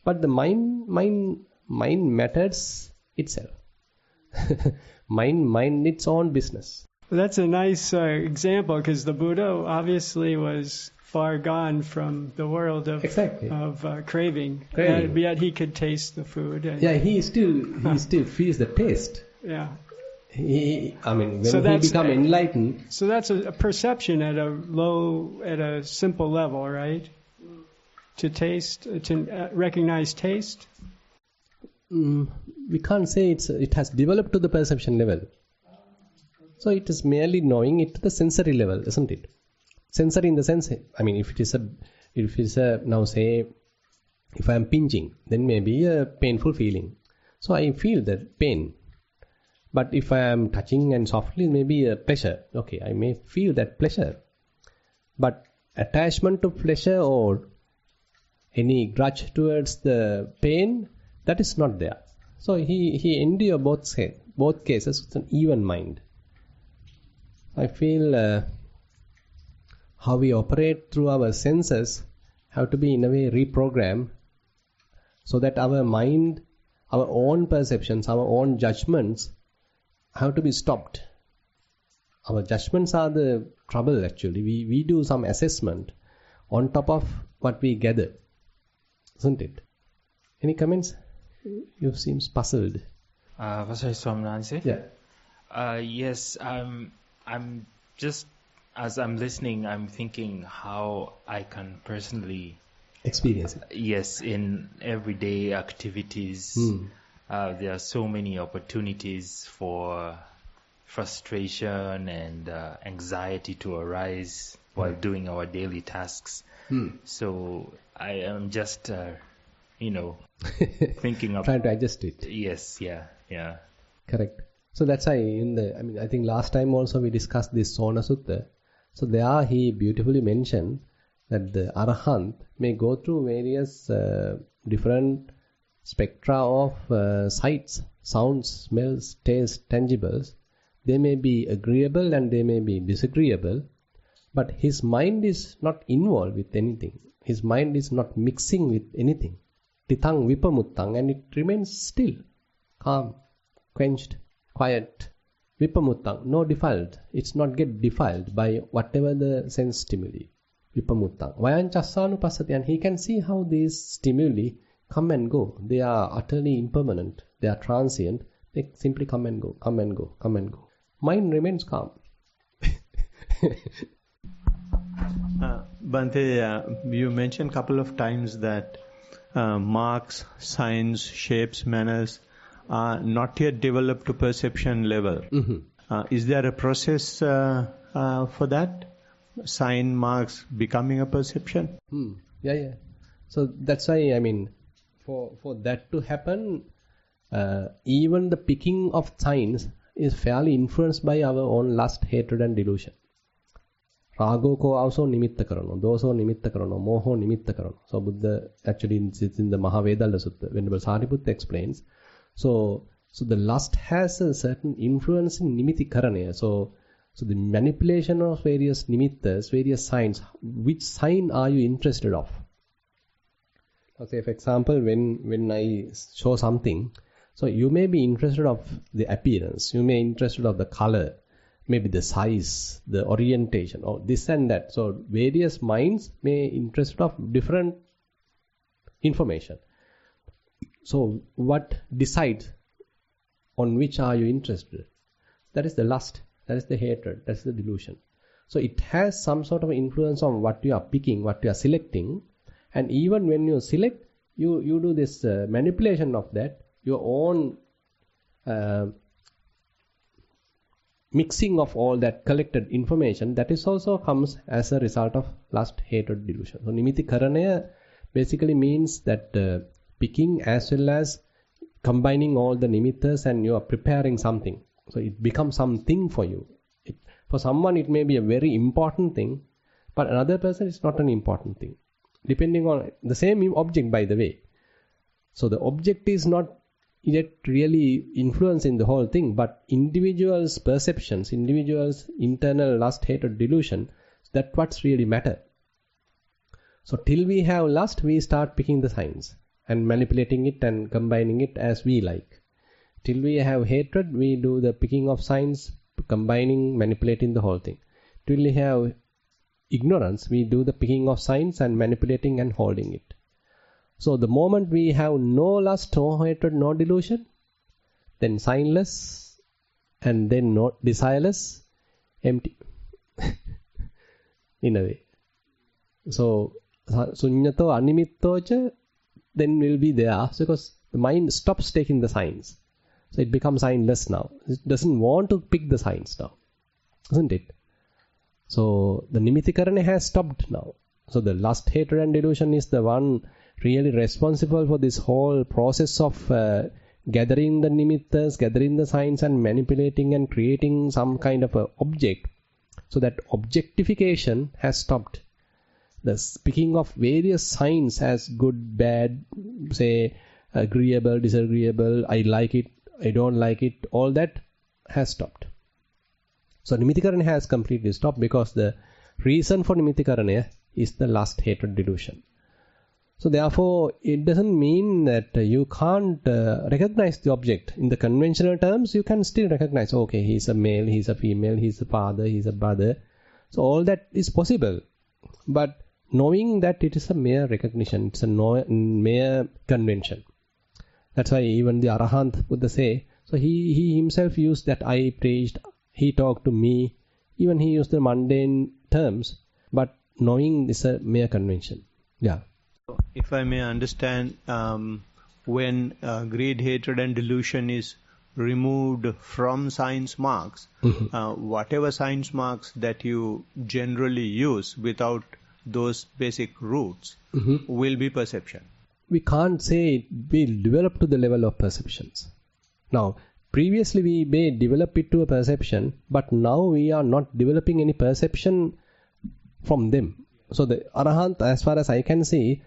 but the mind matters itself. mind its own business. That's a nice example, because the Buddha obviously was far gone from the world of craving. Yet he could taste the food. And he still feels the taste. Yeah. When he become enlightened. So that's a perception at a simple level, right? To taste, to recognize taste. We can't say it has developed to the perception level. So it is merely knowing it to the sensory level, isn't it? Sensory in the sense, if it is a now say, if I am pinching, then maybe a painful feeling. So I feel that pain. But if I am touching and softly, maybe a pleasure. Okay, I may feel that pleasure. But attachment to pleasure or any grudge towards the pain, that is not there. So he endure both cases with an even mind. I feel how we operate through our senses have to be in a way reprogrammed, so that our mind, our own perceptions, our own judgments have to be stopped. Our judgments are the trouble actually. We do some assessment on top of what we gather, isn't it? Any comments? You seem puzzled. Vasai Swamnanse? Yeah. Yes, I'm just, as I'm listening, I'm thinking how I can personally experience it. Yes, in everyday activities. There are so many opportunities for frustration and anxiety to arise while doing our daily tasks. So I am just, thinking of trying to adjust it. Yes, yeah. Correct. So that's why I think last time also we discussed this Sona Sutta. So there he beautifully mentioned that the Arahant may go through various different spectra of sights, sounds, smells, tastes, tangibles. They may be agreeable and they may be disagreeable, but his mind is not involved with anything. His mind is not mixing with anything. Titang vipamuttang, and it remains still, calm, quenched, quiet. Vipamuttang, no defiled. It's not get defiled by whatever the sense stimuli. Vipamuttang. Vayanchasanupassati, and he can see how these stimuli come and go. They are utterly impermanent. They are transient. They simply come and go, come and go, come and go. Mind remains calm. Bhante, you mentioned a couple of times that marks, signs, shapes, manners are not yet developed to perception level. Is there a process for that? Sign, marks becoming a perception? Yeah. So that's why, for that to happen, even the picking of signs is fairly influenced by our own lust, hatred and delusion. Rago ko also nimitta karano, doso nimitta karano, moho nimitta karano. So Buddha actually it's in the Mahavedalla Sutta, Venerable Sariputta explains. So the lust has a certain influence in nimitti karana. So So the manipulation of various nimittas, various signs, which sign are you interested of? Now say for example, when I show something, so you may be interested of the appearance, you may be interested of the color, maybe the size, the orientation, or this and that. So various minds may be interested of different information. So what decides on which are you interested? That is the lust, that is the hatred, that is the delusion. So it has some sort of influence on what you are picking, what you are selecting. And even when you select, you do this manipulation of that, your own mixing of all that collected information, that is also comes as a result of lust, hatred, delusion. So nimitti karanaya basically means that picking as well as combining all the nimittas, and you are preparing something. So it becomes something for you. For someone it may be a very important thing, but another person it's not an important thing. Depending on the same object, by the way. So the object is not yet really influencing the whole thing, but individuals' perceptions, individuals' internal lust, hatred, delusion, that's what's really matter. So till we have lust, we start picking the signs and manipulating it and combining it as we like. Till we have hatred, we do the picking of signs, combining, manipulating the whole thing. Till we have ignorance, we do the picking of signs and manipulating and holding it. So the moment we have no lust, no hatred, no delusion, then signless, and then no desireless, empty. In a way. So suññato animittocha then will be there, because the mind stops taking the signs. So it becomes signless now. It doesn't want to pick the signs now, isn't it? So the nimitti-karana has stopped now. So the lust, hatred and delusion is the one really responsible for this whole process of gathering the nimittas, gathering the signs and manipulating and creating some kind of a object. So that objectification has stopped. The picking of various signs as good, bad, say agreeable, disagreeable, I like it, I don't like it, all that has stopped. So nimitti-karana has completely stopped, because the reason for nimitti-karana is the lust, hatred, delusion. So therefore, it doesn't mean that you can't recognize the object. In the conventional terms, you can still recognize, okay, he's a male, he's a female, he's a father, he's a brother. So all that is possible. But knowing that it is a mere recognition, it's a mere convention. That's why even the Arahant Buddha say, so he himself used that I preached, he talked to me, even he used the mundane terms, but knowing is a mere convention. Yeah. If I may understand, when greed, hatred and delusion is removed from science marks, whatever science marks that you generally use without those basic roots will be perception. We can't say it will develop to the level of perceptions. Now, previously we may develop it to a perception, but now we are not developing any perception from them. So the Arahant, as far as I can see,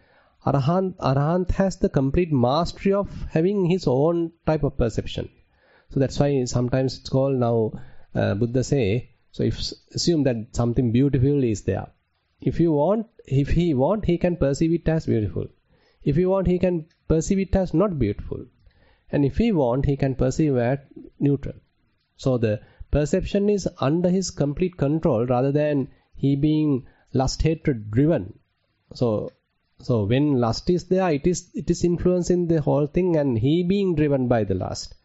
Arahant has the complete mastery of having his own type of perception. So that's why sometimes it's called now, Buddha say, so if assume that something beautiful is there. If he want, he can perceive it as beautiful. If he want, he can perceive it as not beautiful. And if he want, he can perceive it as neutral. So the perception is under his complete control, rather than he being lust, hatred driven. So when lust is there, it is influencing the whole thing, and he being driven by the lust.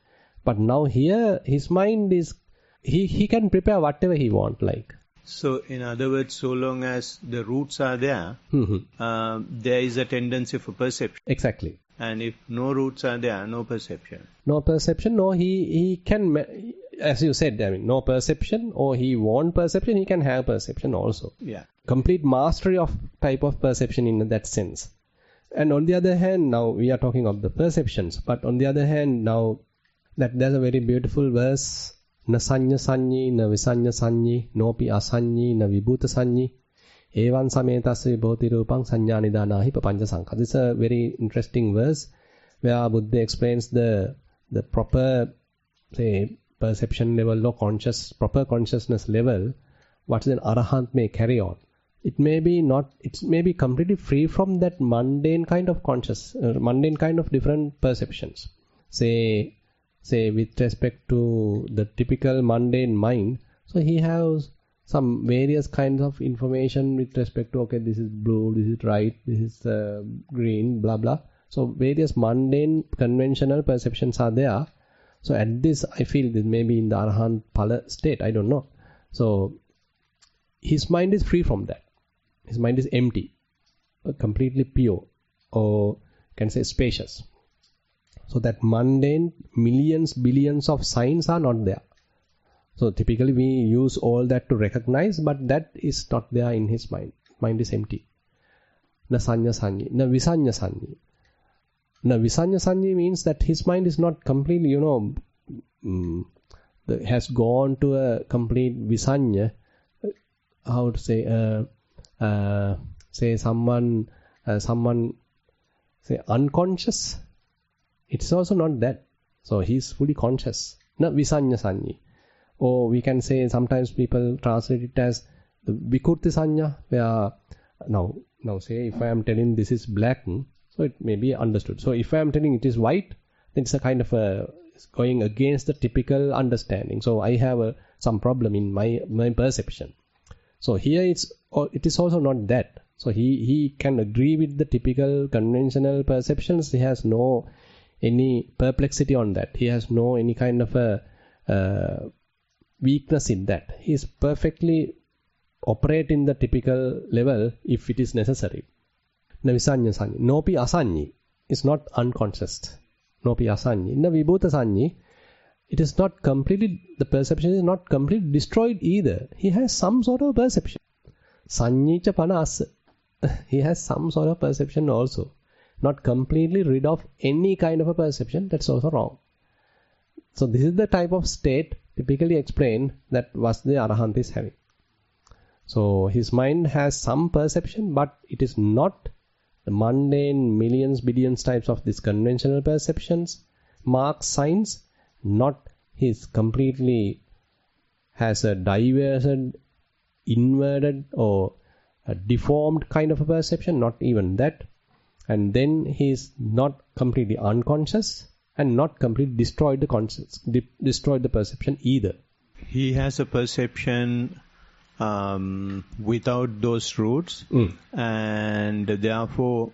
But now here, his mind is, he can prepare whatever he want, like. So in other words, so long as the roots are there, there is a tendency for perception. Exactly. And if no roots are there, no perception. No perception, no, he can, as you said, I mean, no perception, or he want perception, he can have perception also. Yeah. Complete mastery of type of perception in that sense. And on the other hand, now we are talking of the perceptions, but on the other hand, now that there's a very beautiful verse, na sanya sanyi, na visanya sanyi, nopi asanyi, na vibhuta sanyi, evan sametasya vibhoti rupang sanya nidanahi papancha sankha. This is a very interesting verse where Buddha explains the proper, say, perception level or proper consciousness level, what an arahant may carry on. It may be completely free from that mundane kind of mundane kind of different perceptions. Say with respect to the typical mundane mind, so he has some various kinds of information with respect to, okay, this is blue, this is right, this is green, blah blah. So various mundane conventional perceptions are there. So at this, I feel this may be in the Arahant Phala state, I don't know. So his mind is free from that. His mind is empty, completely pure, or can say spacious. So that mundane millions, billions of signs are not there. So typically we use all that to recognize, but that is not there in his mind. Mind is empty. Na sanya sanyi, na visanya sanyi. Na visanya sanyi means that his mind is not completely, has gone to a complete visanya. How to say? Say someone say unconscious. It's also not that. So he's fully conscious. Na visanya sanyi. Or we can say sometimes people translate it as the vikurti sanya, where now say if I am telling this is black, so it may be understood. So if I am telling it is white, then it's a kind of it's going against the typical understanding. So I have some problem in my perception. So here it is also not that. So he can agree with the typical conventional perceptions. He has no any perplexity on that. He has no any kind of a weakness in that. He is perfectly operate in the typical level if it is necessary. Na visanya sanyi. Nopi asanyi is not unconscious. Nopi asanyi. Na vibhuta sanyi. It is not completely, the perception is not completely destroyed either. He has some sort of perception. Sanyicha panasa. He has some sort of perception also. Not completely rid of any kind of a perception. That's also wrong. So this is the type of state typically explained that Vasudeva Arahant is having. So his mind has some perception, but it is not the mundane millions, billions types of these conventional perceptions, marks, signs. Not his completely has a diverted, inverted or a deformed kind of a perception, not even that. And then he is not completely unconscious and not completely destroyed the perception either. He has a perception without those roots, and therefore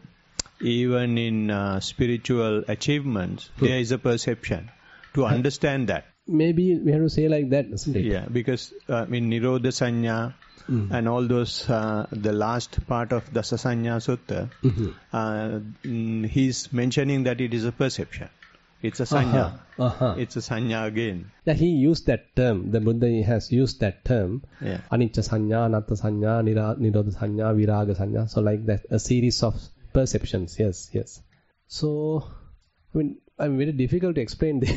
even in spiritual achievements there is a perception to understand that. Maybe we have to say like that, isn't it? Yeah, because in Nirodha Sanya and all those, the last part of the Sasanya Sutta, he's mentioning that it is a perception. It's a sanya. It's a sanya again. Yeah, he used that term. The Buddha has used that term. Yeah. Anicca sanya, anatta sanya, nirodha sanya, viraga sanya. So like that, a series of perceptions. Yes. So, I mean, I'm very difficult to explain this.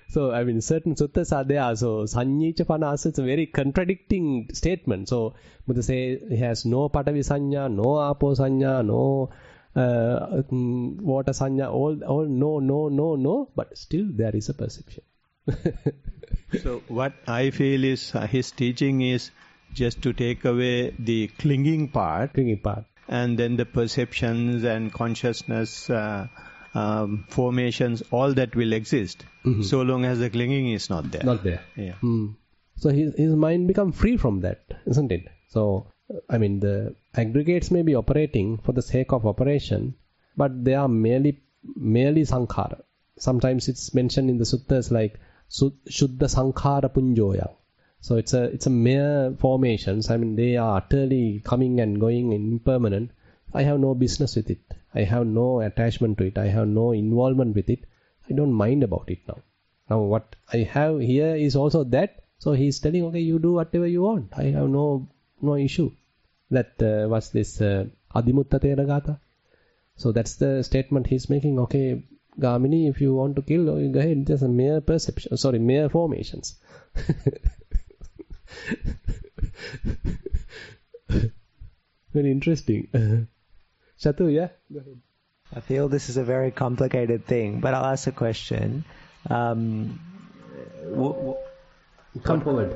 So, I mean, certain suttas are there. So, sanyicha panasa, it's a very contradicting statement. So, Buddha say he has no patavi sanya, no apo sanya, no water sanya, all no, but still there is a perception. So what I feel is his teaching is just to take away the clinging part, and then the perceptions and consciousness formations, all that will exist, so long as the clinging is not there. Yeah. So his mind become free from that, isn't it? So I mean, the aggregates may be operating for the sake of operation, but they are merely sankhara. Sometimes it's mentioned in the suttas like shuddha sankhara punjoya. So it's a mere formations. I mean, they are utterly coming and going and impermanent. I have no business with it. I have no attachment to it. I have no involvement with it. I don't mind about it now. Now what I have here is also that. So he's telling, okay, you do whatever you want. I have no issue. That was this Adimutta Thera Gatha. So that's the statement he's making. Okay, Gamini, if you want to kill, go ahead. Just a mere perception. Sorry, mere formations. Very interesting. Shatu, yeah? Go ahead. I feel this is a very complicated thing, but I'll ask a question. Come forward.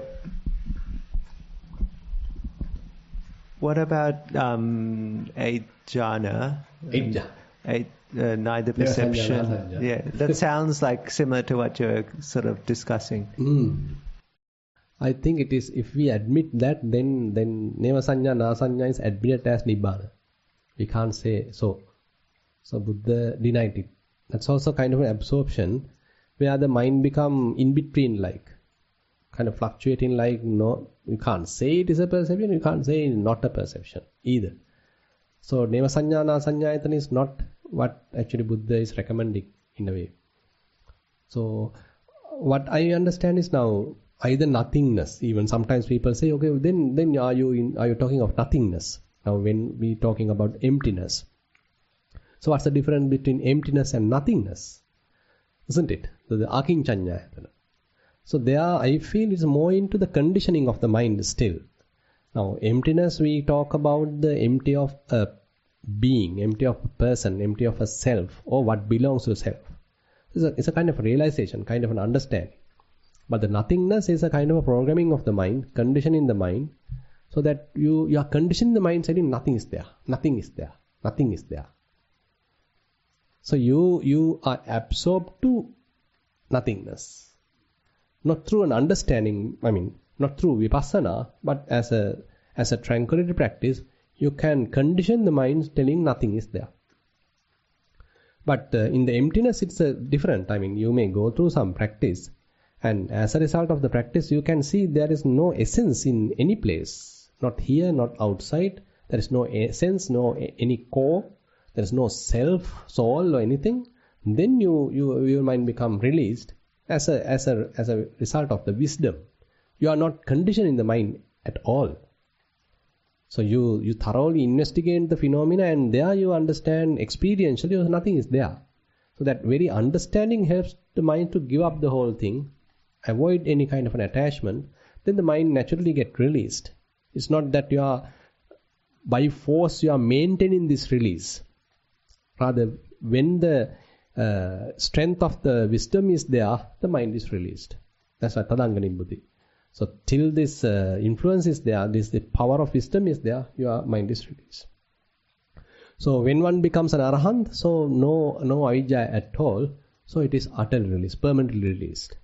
What about eight jhana? Neither perception. Yeah, that sounds like similar to what you're sort of discussing. I think it is, if we admit that, then neva sanya, na sanya is admitted as nibbana. We can't say so. So Buddha denied it. That's also kind of an absorption where the mind become in between, like kind of fluctuating, like no, you can't say it is a perception, you can't say it is not a perception either. So neva sanya, na sanyayatana is not what actually Buddha is recommending in a way. So what I understand is now either nothingness. Even sometimes people say, okay, then are you talking of nothingness? Now when we talking about emptiness. So what's the difference between emptiness and nothingness? Isn't it? The akinchanyayatana. So there I feel is more into the conditioning of the mind still. Now emptiness, we talk about the empty of a being, empty of a person, empty of a self, or what belongs to self. It's a kind of realization, kind of an understanding. But the nothingness is a kind of a programming of the mind, conditioning the mind, so that you are conditioning the mind saying nothing is there, nothing is there, nothing is there. So you are absorbed to nothingness. Not through an understanding, not through vipassana, but as a tranquility practice, you can condition the mind telling nothing is there. But in the emptiness, it's different. You may go through some practice, and as a result of the practice, you can see there is no essence in any place. Not here, not outside. There is no essence, no any core. There is no self, soul, or anything. Then your mind become released as a result of the wisdom. You are not conditioning the mind at all. So you thoroughly investigate the phenomena, and there you understand experientially nothing is there. So that very understanding helps the mind to give up the whole thing, avoid any kind of an attachment. Then the mind naturally get released. It's not that you are by force you are maintaining this release. Rather, when the strength of the wisdom is there, the mind is released. That's why Tadanga Nibbudi. So till this influence is there, the power of wisdom is there, your mind is released. So when one becomes an arahant, so no avijja at all, so it is utterly released, permanently released.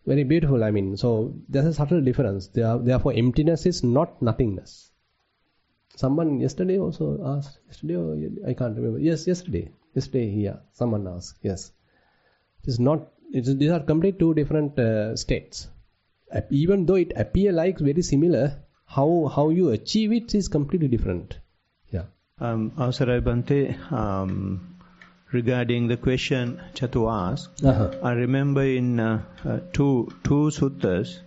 Very beautiful. So there's a subtle difference. Therefore, emptiness is not nothingness. Someone yesterday also asked. Yesterday, or I can't remember. Yes, yesterday. Yesterday, yeah, someone asked. Yes, it is not. These are completely two different states. Even though it appear like very similar, how you achieve it is completely different. Yeah. Avasarai Bhante, regarding the question Chatu asked, I remember in two suttas,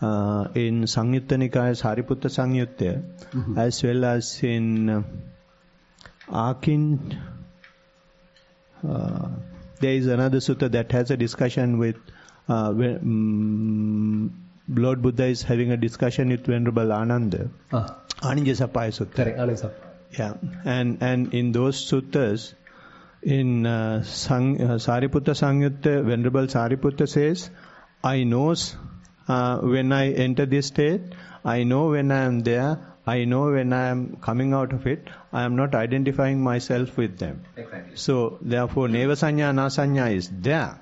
in Sangyutta Nikaya's Hariputta Sangyutta, as well as in Akin, there is another sutta that has a discussion with Lord Buddha is having a discussion with Venerable Ananda. Anijasapaya Sutta. Correct, Anijasapaya. Yeah, and in those suttas, in Sariputta Sangyutta, Venerable Sariputta says, I know when I enter this state, I know when I am there, I know when I am coming out of it, I am not identifying myself with them. Exactly. So, therefore, neva sanya, na sanya is there,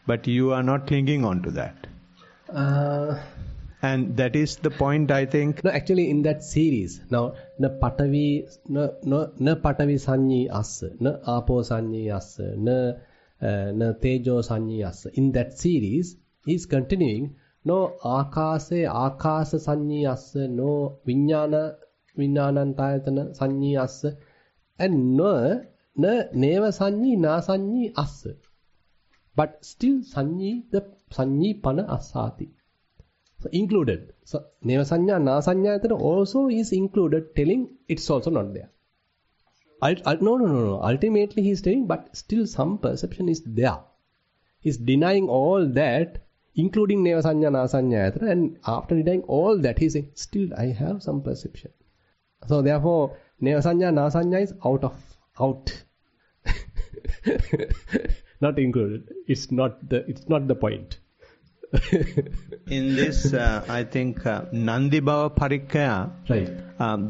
but you are not clinging on to that. And that is the point, I think. No, actually, in that series, now, na patavi sanyi assa, na apo sanyi assa, na tejo sanyi assa. In that series, he is continuing, no akasa sanyi assa, no viññānantayatana sanyi assa, and no neva sanyi na sanyi assa. But still the sanyi pana asati. So included. So neva sanya na sanyayatana also is included, telling it's also not there. No. Ultimately he is telling, but still some perception is there. He is denying all that, including neva sanya na sanyayatana, and after denying all that, he is saying, still I have some perception. So therefore, neva sanya na sanya is out. Not included. It's not the point. In this, I think Nandi Bhava Parikkaya, Right.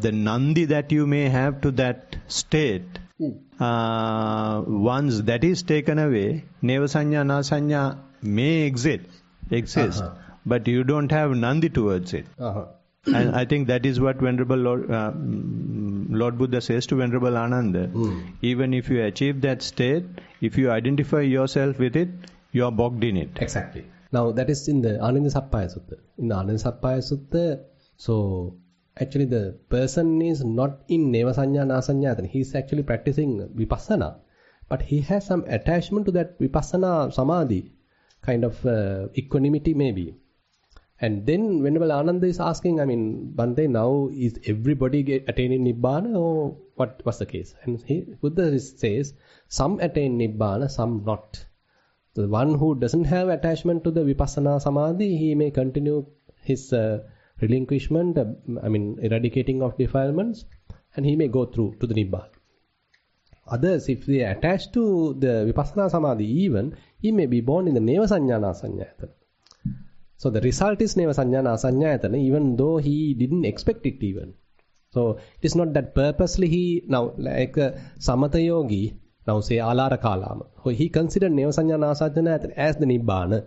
the Nandi that you may have to that state, once that is taken away, Neva Sanya, Na Sanya may exist, but you don't have Nandi towards it. And I think that is what Venerable Lord Buddha says to Venerable Ananda. Even if you achieve that state, if you identify yourself with it, you are bogged in it. Exactly. Now that is in the Ananda Sappaya Sutta. In the Ananda Sappaya Sutta, so actually the person is not in Neva Sanya Na Sanya. He is actually practicing Vipassana. But he has some attachment to that Vipassana Samadhi, kind of equanimity maybe. And then Venerable Ananda is asking, Bhante, now is everybody attaining Nibbana or what was the case? And Buddha says, some attain Nibbana, some not. The one who doesn't have attachment to the Vipassana Samadhi, he may continue his relinquishment, eradicating of defilements, and he may go through to the Nibbana. Others, if they attach to the Vipassana Samadhi even, he may be born in the Neva Sanyana Sanyayatana. So the result is Neva Sanyana Sanyayatana, even though he didn't expect it even. So it is not that purposely he, now like Samatha Yogi, now say Alara Kalama, so he considered Neva Sanyana Sanyayatana as the Nibbana.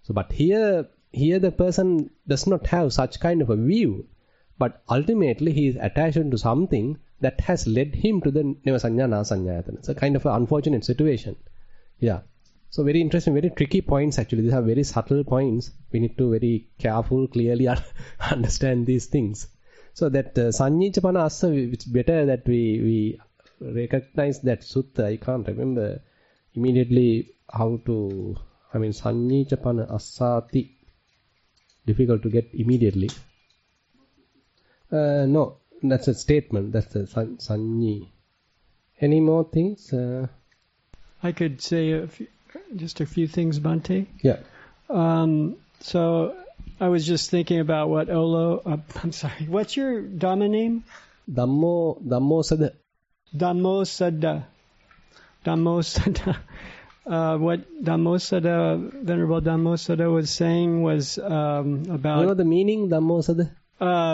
So but here the person does not have such kind of a view, but ultimately he is attached to something that has led him to the Neva Sanyana Sanyayatana. It's a kind of an unfortunate situation. Yeah. So very interesting, very tricky points actually. These are very subtle points. We need to very careful, clearly understand these things. So that Sanyichapana Assa, it's better that we recognize that sutta. I can't remember immediately how to, Sanyichapana Assati. Difficult to get immediately. No, that's a statement. That's the Sanyi. Any more things? I could say just a few things, Bhante. Yeah. So I was just thinking about what what's your Dhamma name? Dhammosada. Dhammosada. What Dhammosada, Venerable Dhammosada was saying was about... You know the meaning, Dhammosada?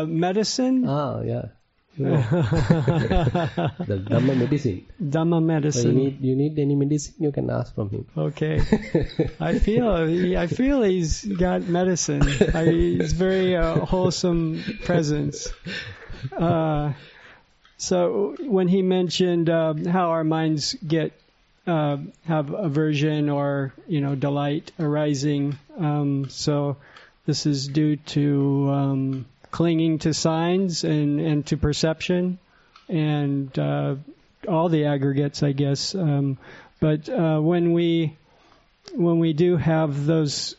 Medicine? Ah, yeah. The Dhamma medicine. Dhamma medicine. So you need any medicine, you can ask from him. Okay. I feel he's got medicine. He's very wholesome presence. So when he mentioned how our minds have aversion or delight arising, so this is due to clinging to signs and to perception and all the aggregates, I guess. But when we do have those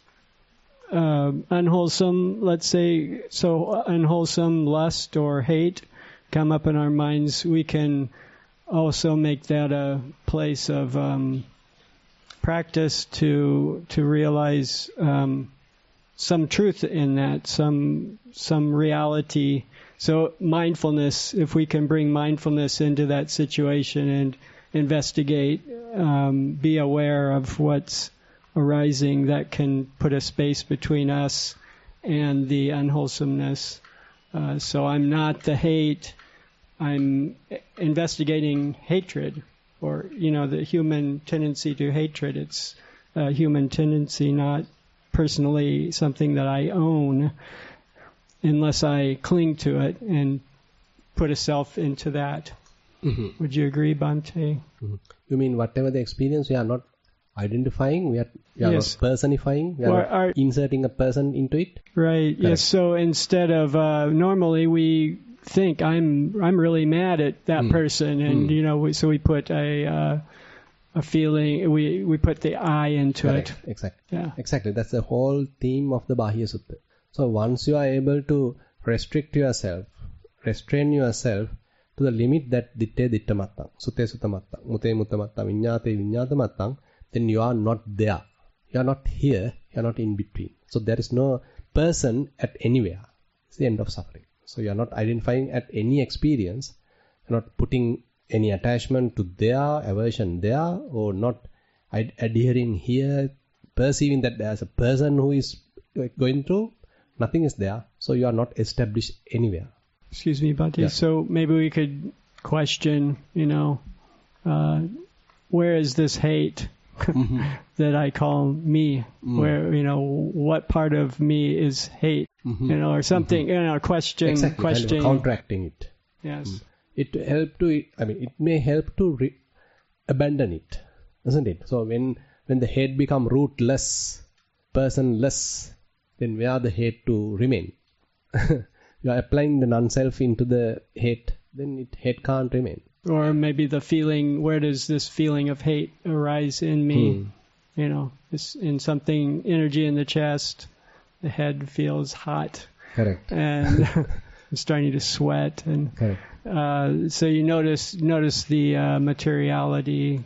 unwholesome, let's say, unwholesome lust or hate come up in our minds, we can also make that a place of practice to realize some truth in that, some reality. So mindfulness, if we can bring mindfulness into that situation and investigate, be aware of what's arising, that can put a space between us and the unwholesomeness. So I'm not the hate, I'm investigating hatred, or, the human tendency to hatred. It's a human tendency, not personally something that I own, unless I cling to it and put a self into that. Mm-hmm. Would you agree, Bhante? Mm-hmm. You mean whatever the experience, we are not identifying, we are yes. not personifying, we are not inserting a person into it? Right, correct. Yes. So instead of, normally we think I'm really mad at that person, and so we put a feeling, we put the I into correct. It. Exactly. Yeah. Exactly. That's the whole theme of the Bahya Sutta. So once you are able to restrain yourself to the limit that ditte ditta mattang, sutte sutta mattang, mute mutta mattang, viññāte viññāta mattang, then you are not there. You are not here. You are not in between. So there is no person at anywhere. It's the end of suffering. So you are not identifying at any experience. You are not putting any attachment to there, aversion there, or not adhering here, perceiving that there's a person who is going through, nothing is there. So you are not established anywhere. Excuse me, Bhante. Yeah. So maybe we could question, where is this hate that I call me? Where, what part of me is hate? Or something, question. Exactly, question. kind of counteracting it. Yes. It may help to abandon it, isn't it? So when the hate become rootless, personless, then where the hate to remain? You are applying the non-self into the hate, then hate can't remain. Or maybe the feeling, where does this feeling of hate arise in me? It's in something, energy in the chest, the head feels hot. Correct. And I'm starting to sweat. And Correct. so you notice the materiality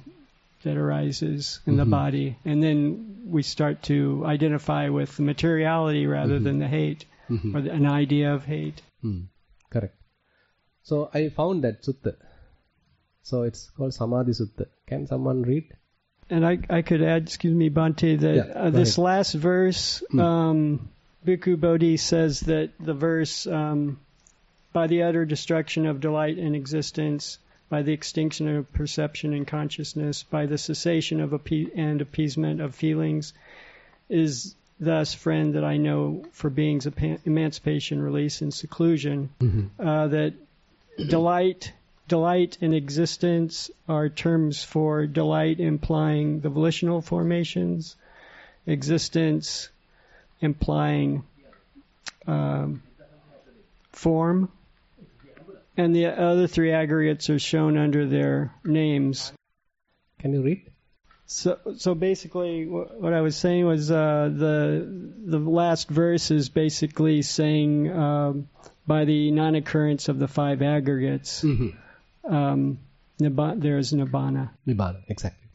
that arises in the body. And then we start to identify with the materiality rather than the hate, or an idea of hate. Correct. So I found that sutta. So it's called Samadhi Sutta. Can someone read? And I could add, excuse me, Bhante, that this last verse, Bhikkhu Bodhi says that the verse, by the utter destruction of delight and existence, by the extinction of perception and consciousness, by the cessation of and appeasement of feelings, is thus, friend, that I know for beings of emancipation, release, and seclusion, that delight and existence are terms for delight implying the volitional formations, existence implying form, and the other three aggregates are shown under their names. Can you read? So basically, what I was saying was the last verse is basically saying by the non-occurrence of the five aggregates, there is nibbana. Nibbana, exactly.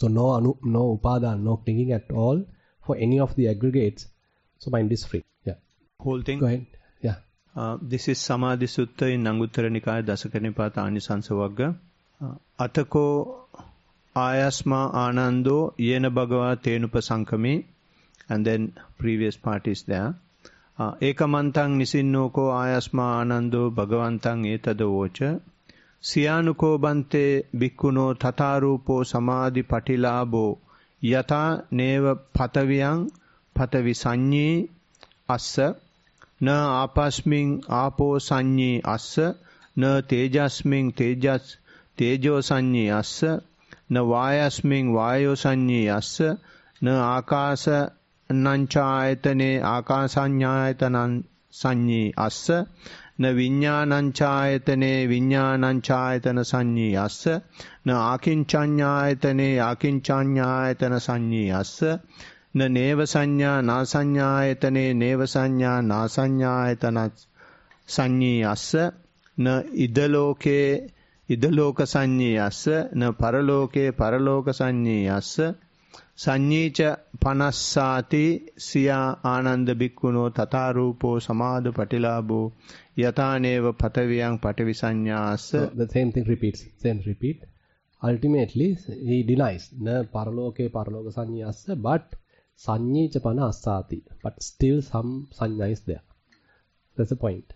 So no upada, no clinging at all for any of the aggregates. So mind is free. Yeah. Whole thing. Go ahead. Yeah. This is Samadhi Sutta in Anguttara Nikaya Dasaka Nipata Anisansa Vagga. Atako Ayasma Anando Yena Bhagava Tenupa Sankami. And then previous part is there. Ekamantang Nisinnoko Ayasma Anando Bhagavantang Etadavocha. Siyanuko Bante Bhikkhuno Tatarupo Samadhi Patilabo Yata Neva Pataviyang Patavi Sanyi Assa Na Apasming Apo Sanyi Assa Na Tejasming Tejo Sanyi Assa Na Vayasming Vayo Sanyi Assa Na Akasa Nanchayatane Akasanyayatanan Sanyi Assa Na Viññānañcāyatane Viññānañcāyatana Sanyi Assa Na Akinchanyayatane Akinchanyayatana Sanyi Assa Na Neva Sanya Nasanyayatane Neva Sanya Nasanyayatana Sanyi Assa Na Idaloke Idaloka Sanyi Assa Na Paraloke Paraloka Sanyi Assa Sanyicha Panassati Siya Ananda Bhikkhuno Tatarupo Samadhi Patilabo Yataneva Pataviyang Patavisanyasa. So the same thing repeats. Repeat. Ultimately, he denies na paraloke paraloka sanyasa, but sanyicha pana asati. But still some sanya is there. That's the point.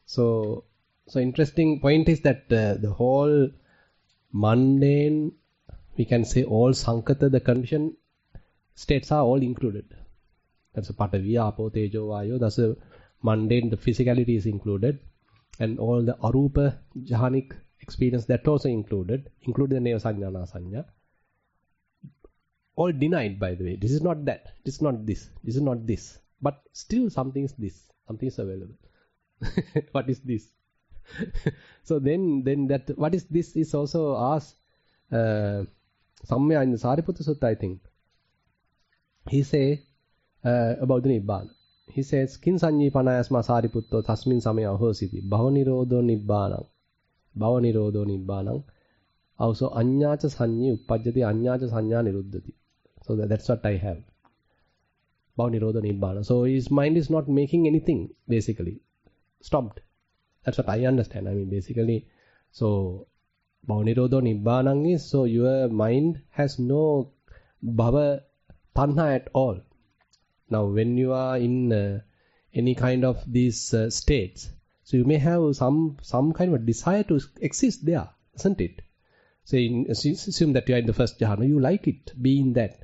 So interesting point is that the whole mundane, we can say all sankata, the condition states are all included. That's a pataviya, apo, tejo, vayo. That's a mundane, the physicality is included, and all the arupa jhanic experience that also included the neva sanya nasanya. All denied, by the way. This is not that. This is not this. This is not this. But still something is this. Something is available. What is this? So then that what is this is also asked somewhere in the Sariputta Sutta, I think. He say about the Nibbana. He says, Kin sanyi panayasma sariputto tasmin samaya ahositi bhavanirodo nibbanang also anyacha sanyi uppajjati anyacha sanya niruddhati. So that's what I have. Bhavanirodo nibbana. So his mind is not making anything, basically. Stopped. That's what I understand. I mean, basically, so Bhavanirodho Nibbānaṁ is, so your mind has no bhava tanha at all. Now when you are in any kind of these states, so you may have some kind of a desire to exist there, isn't it? Say, assume that you are in the first jhana, you like it, be in that.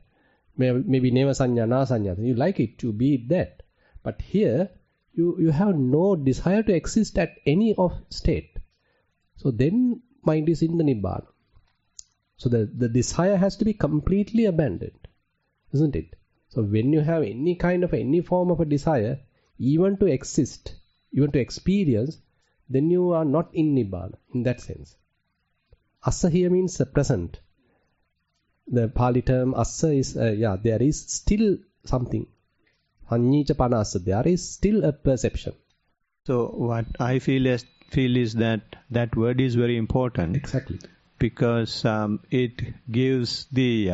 Maybe neva sanya, na sanya, you like it to be that. But here, you have no desire to exist at any of state. So then mind is in the Nibbana. So the desire has to be completely abandoned, isn't it? So when you have any form of a desire, even to exist, even to experience, then you are not in Nibbana in that sense. Assa here means present. The Pali term assa is, there is still something. Hanyicha panasa, there is still a perception. So what I feel is that word is very important. Exactly. Because it gives the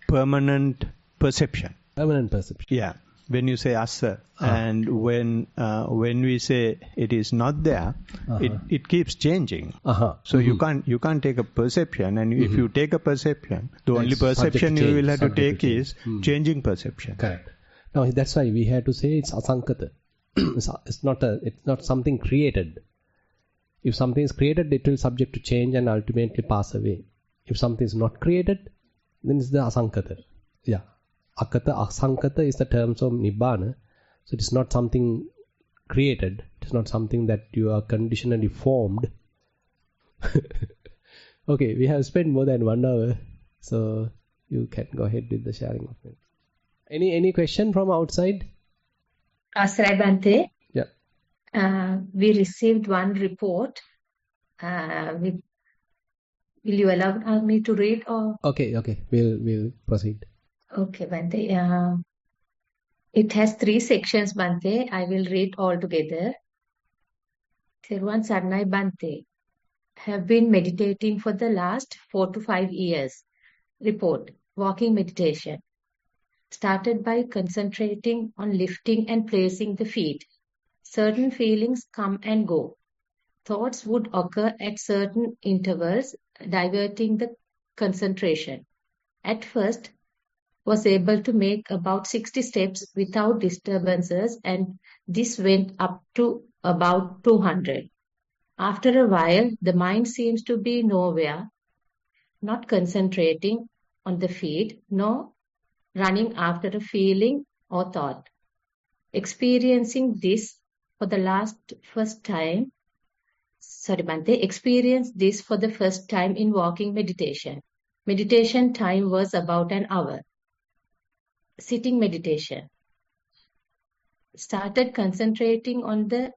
permanent perception. Permanent perception. Yeah. When you say assa, and when we say it is not there, it keeps changing. So you can't take a perception, and if you take a perception, the only perception you will have to take is changing perception. Correct. Now that's why we have to say it's asankata. It's not something created. If something is created, it will subject to change and ultimately pass away. If something is not created, then it's the asankata. Yeah. Akata, asankata is the terms of Nibbana. So it is not something created. It is not something that you are conditionally formed. Okay, we have spent more than 1 hour. So you can go ahead with the sharing of it. Any question from outside? Asrai Bante. Yeah. We received one report. Will you allow me to read? Or? Okay. We'll proceed. Okay, Bante. It has 3 sections, Bante. I will read all together. Theruvan Saranai Bante. Have been meditating for the last 4 to 5 years. Report. Walking meditation. Started by concentrating on lifting and placing the feet. Certain feelings come and go. Thoughts would occur at certain intervals, diverting the concentration. At first, was able to make about 60 steps without disturbances, and this went up to about 200. After a while, the mind seems to be nowhere, not concentrating on the feet, nor running after a feeling or thought. Experiencing this for the first time in walking meditation. Meditation time was about an hour. Sitting meditation. Started concentrating on the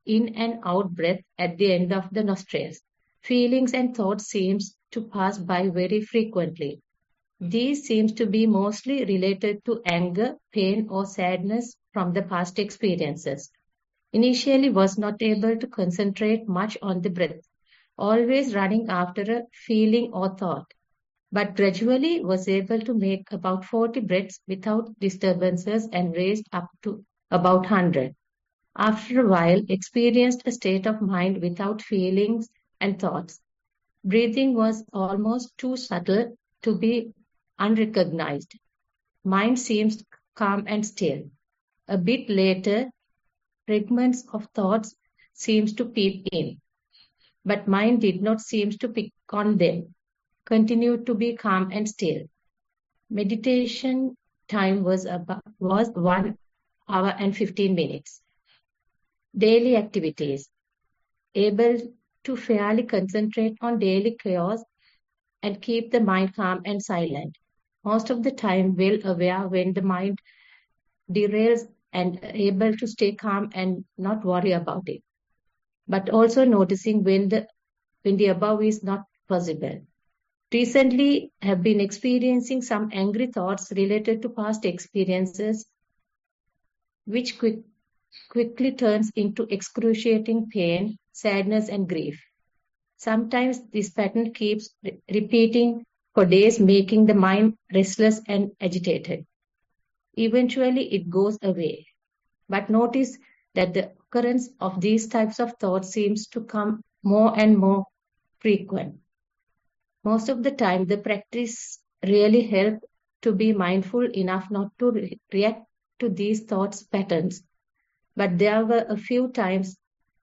in and out breath at the end of the nostrils. Feelings and thoughts seems to pass by very frequently. These seems to be mostly related to anger, pain or sadness from the past experiences. Initially was not able to concentrate much on the breath, always running after a feeling or thought, but gradually was able to make about 40 breaths without disturbances and raised up to about 100. After a while, experienced a state of mind without feelings and thoughts. Breathing was almost too subtle to be unrecognized. Mind seems calm and still. A bit later, fragments of thoughts seems to peep in, but mind did not seem to pick on them. Continued to be calm and still. Meditation time was 1 hour and 15 minutes. Daily activities. Able to fairly concentrate on daily chaos and keep the mind calm and silent. Most of the time well aware when the mind derails and able to stay calm and not worry about it. But also noticing when the above is not possible. Recently have been experiencing some angry thoughts related to past experiences, which quickly turns into excruciating pain, sadness and grief. Sometimes this pattern keeps repeating for days, making the mind restless and agitated. Eventually it goes away. But notice that the occurrence of these types of thoughts seems to come more and more frequent. Most of the time, the practice really helped to be mindful enough not to react to these thoughts patterns. But there were a few times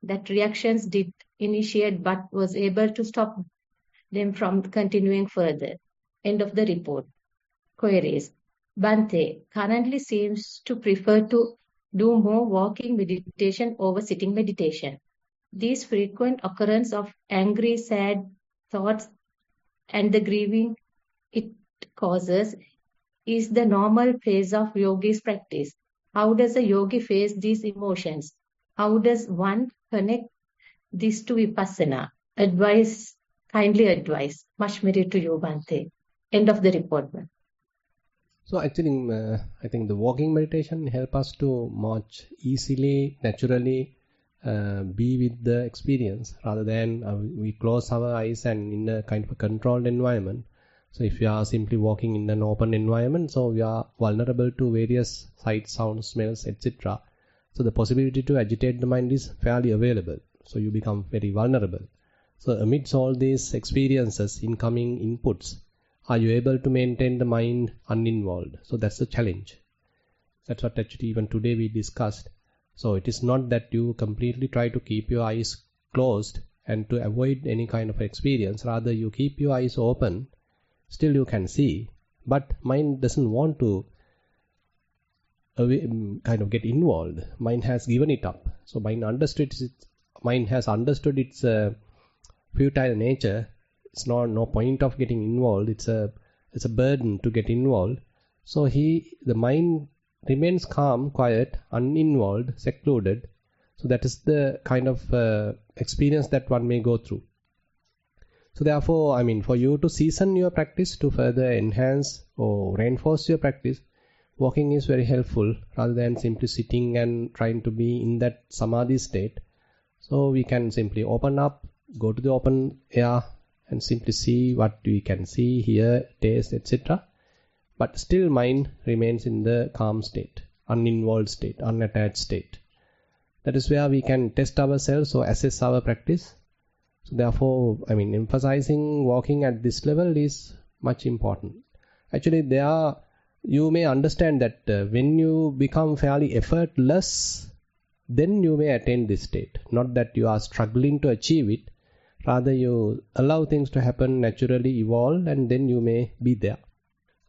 that reactions did initiate but was able to stop them from continuing further. End of the report. Queries. Bhante currently seems to prefer to do more walking meditation over sitting meditation. These frequent occurrence of angry, sad thoughts and the grieving it causes is the normal phase of yogi's practice. How does a yogi face these emotions? How does one connect this to vipassana? Kindly advise. Much merit to you, Bhante. End of the report. So actually, I think the walking meditation help us to much easily, naturally be with the experience rather than we close our eyes and in a kind of a controlled environment. So if you are simply walking in an open environment, so we are vulnerable to various sights, sounds, smells, etc. So the possibility to agitate the mind is fairly available. So you become very vulnerable. So amidst all these experiences, incoming inputs, are you able to maintain the mind uninvolved? So that's the challenge. That's what actually even today we discussed. So it is not that you completely try to keep your eyes closed and to avoid any kind of experience. Rather, you keep your eyes open. Still you can see, but mind doesn't want to kind of get involved. Mind has given it up. So mind has understood its futile nature. It's no point of getting involved. It's a burden to get involved. So the mind remains calm, quiet, uninvolved, secluded. So that is the kind of experience that one may go through. So therefore, for you to season your practice, to further enhance or reinforce your practice, walking is very helpful rather than simply sitting and trying to be in that samadhi state. So we can simply open up, go to the open air and simply see what we can see, hear, taste, etc. But still mind remains in the calm state, uninvolved state, unattached state. That is where we can test ourselves or assess our practice. So therefore, emphasizing walking at this level is much important. Actually, you may understand that when you become fairly effortless, then you may attain this state. Not that you are struggling to achieve it. Rather, you allow things to happen naturally, evolve, and then you may be there.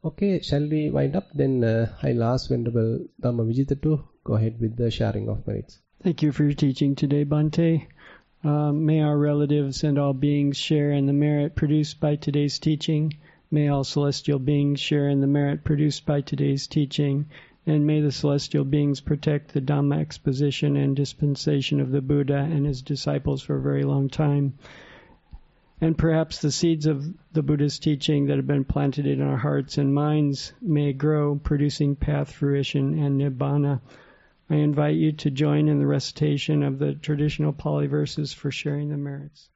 Okay, shall we wind up? Then I'll ask Venerable Dhamma Vijita to go ahead with the sharing of merits. Thank you for your teaching today, Bhante. May our relatives and all beings share in the merit produced by today's teaching. May all celestial beings share in the merit produced by today's teaching. And may the celestial beings protect the Dhamma exposition and dispensation of the Buddha and his disciples for a very long time. And perhaps the seeds of the Buddha's teaching that have been planted in our hearts and minds may grow, producing path fruition and nibbana. I invite you to join in the recitation of the traditional Pali verses for sharing the merits.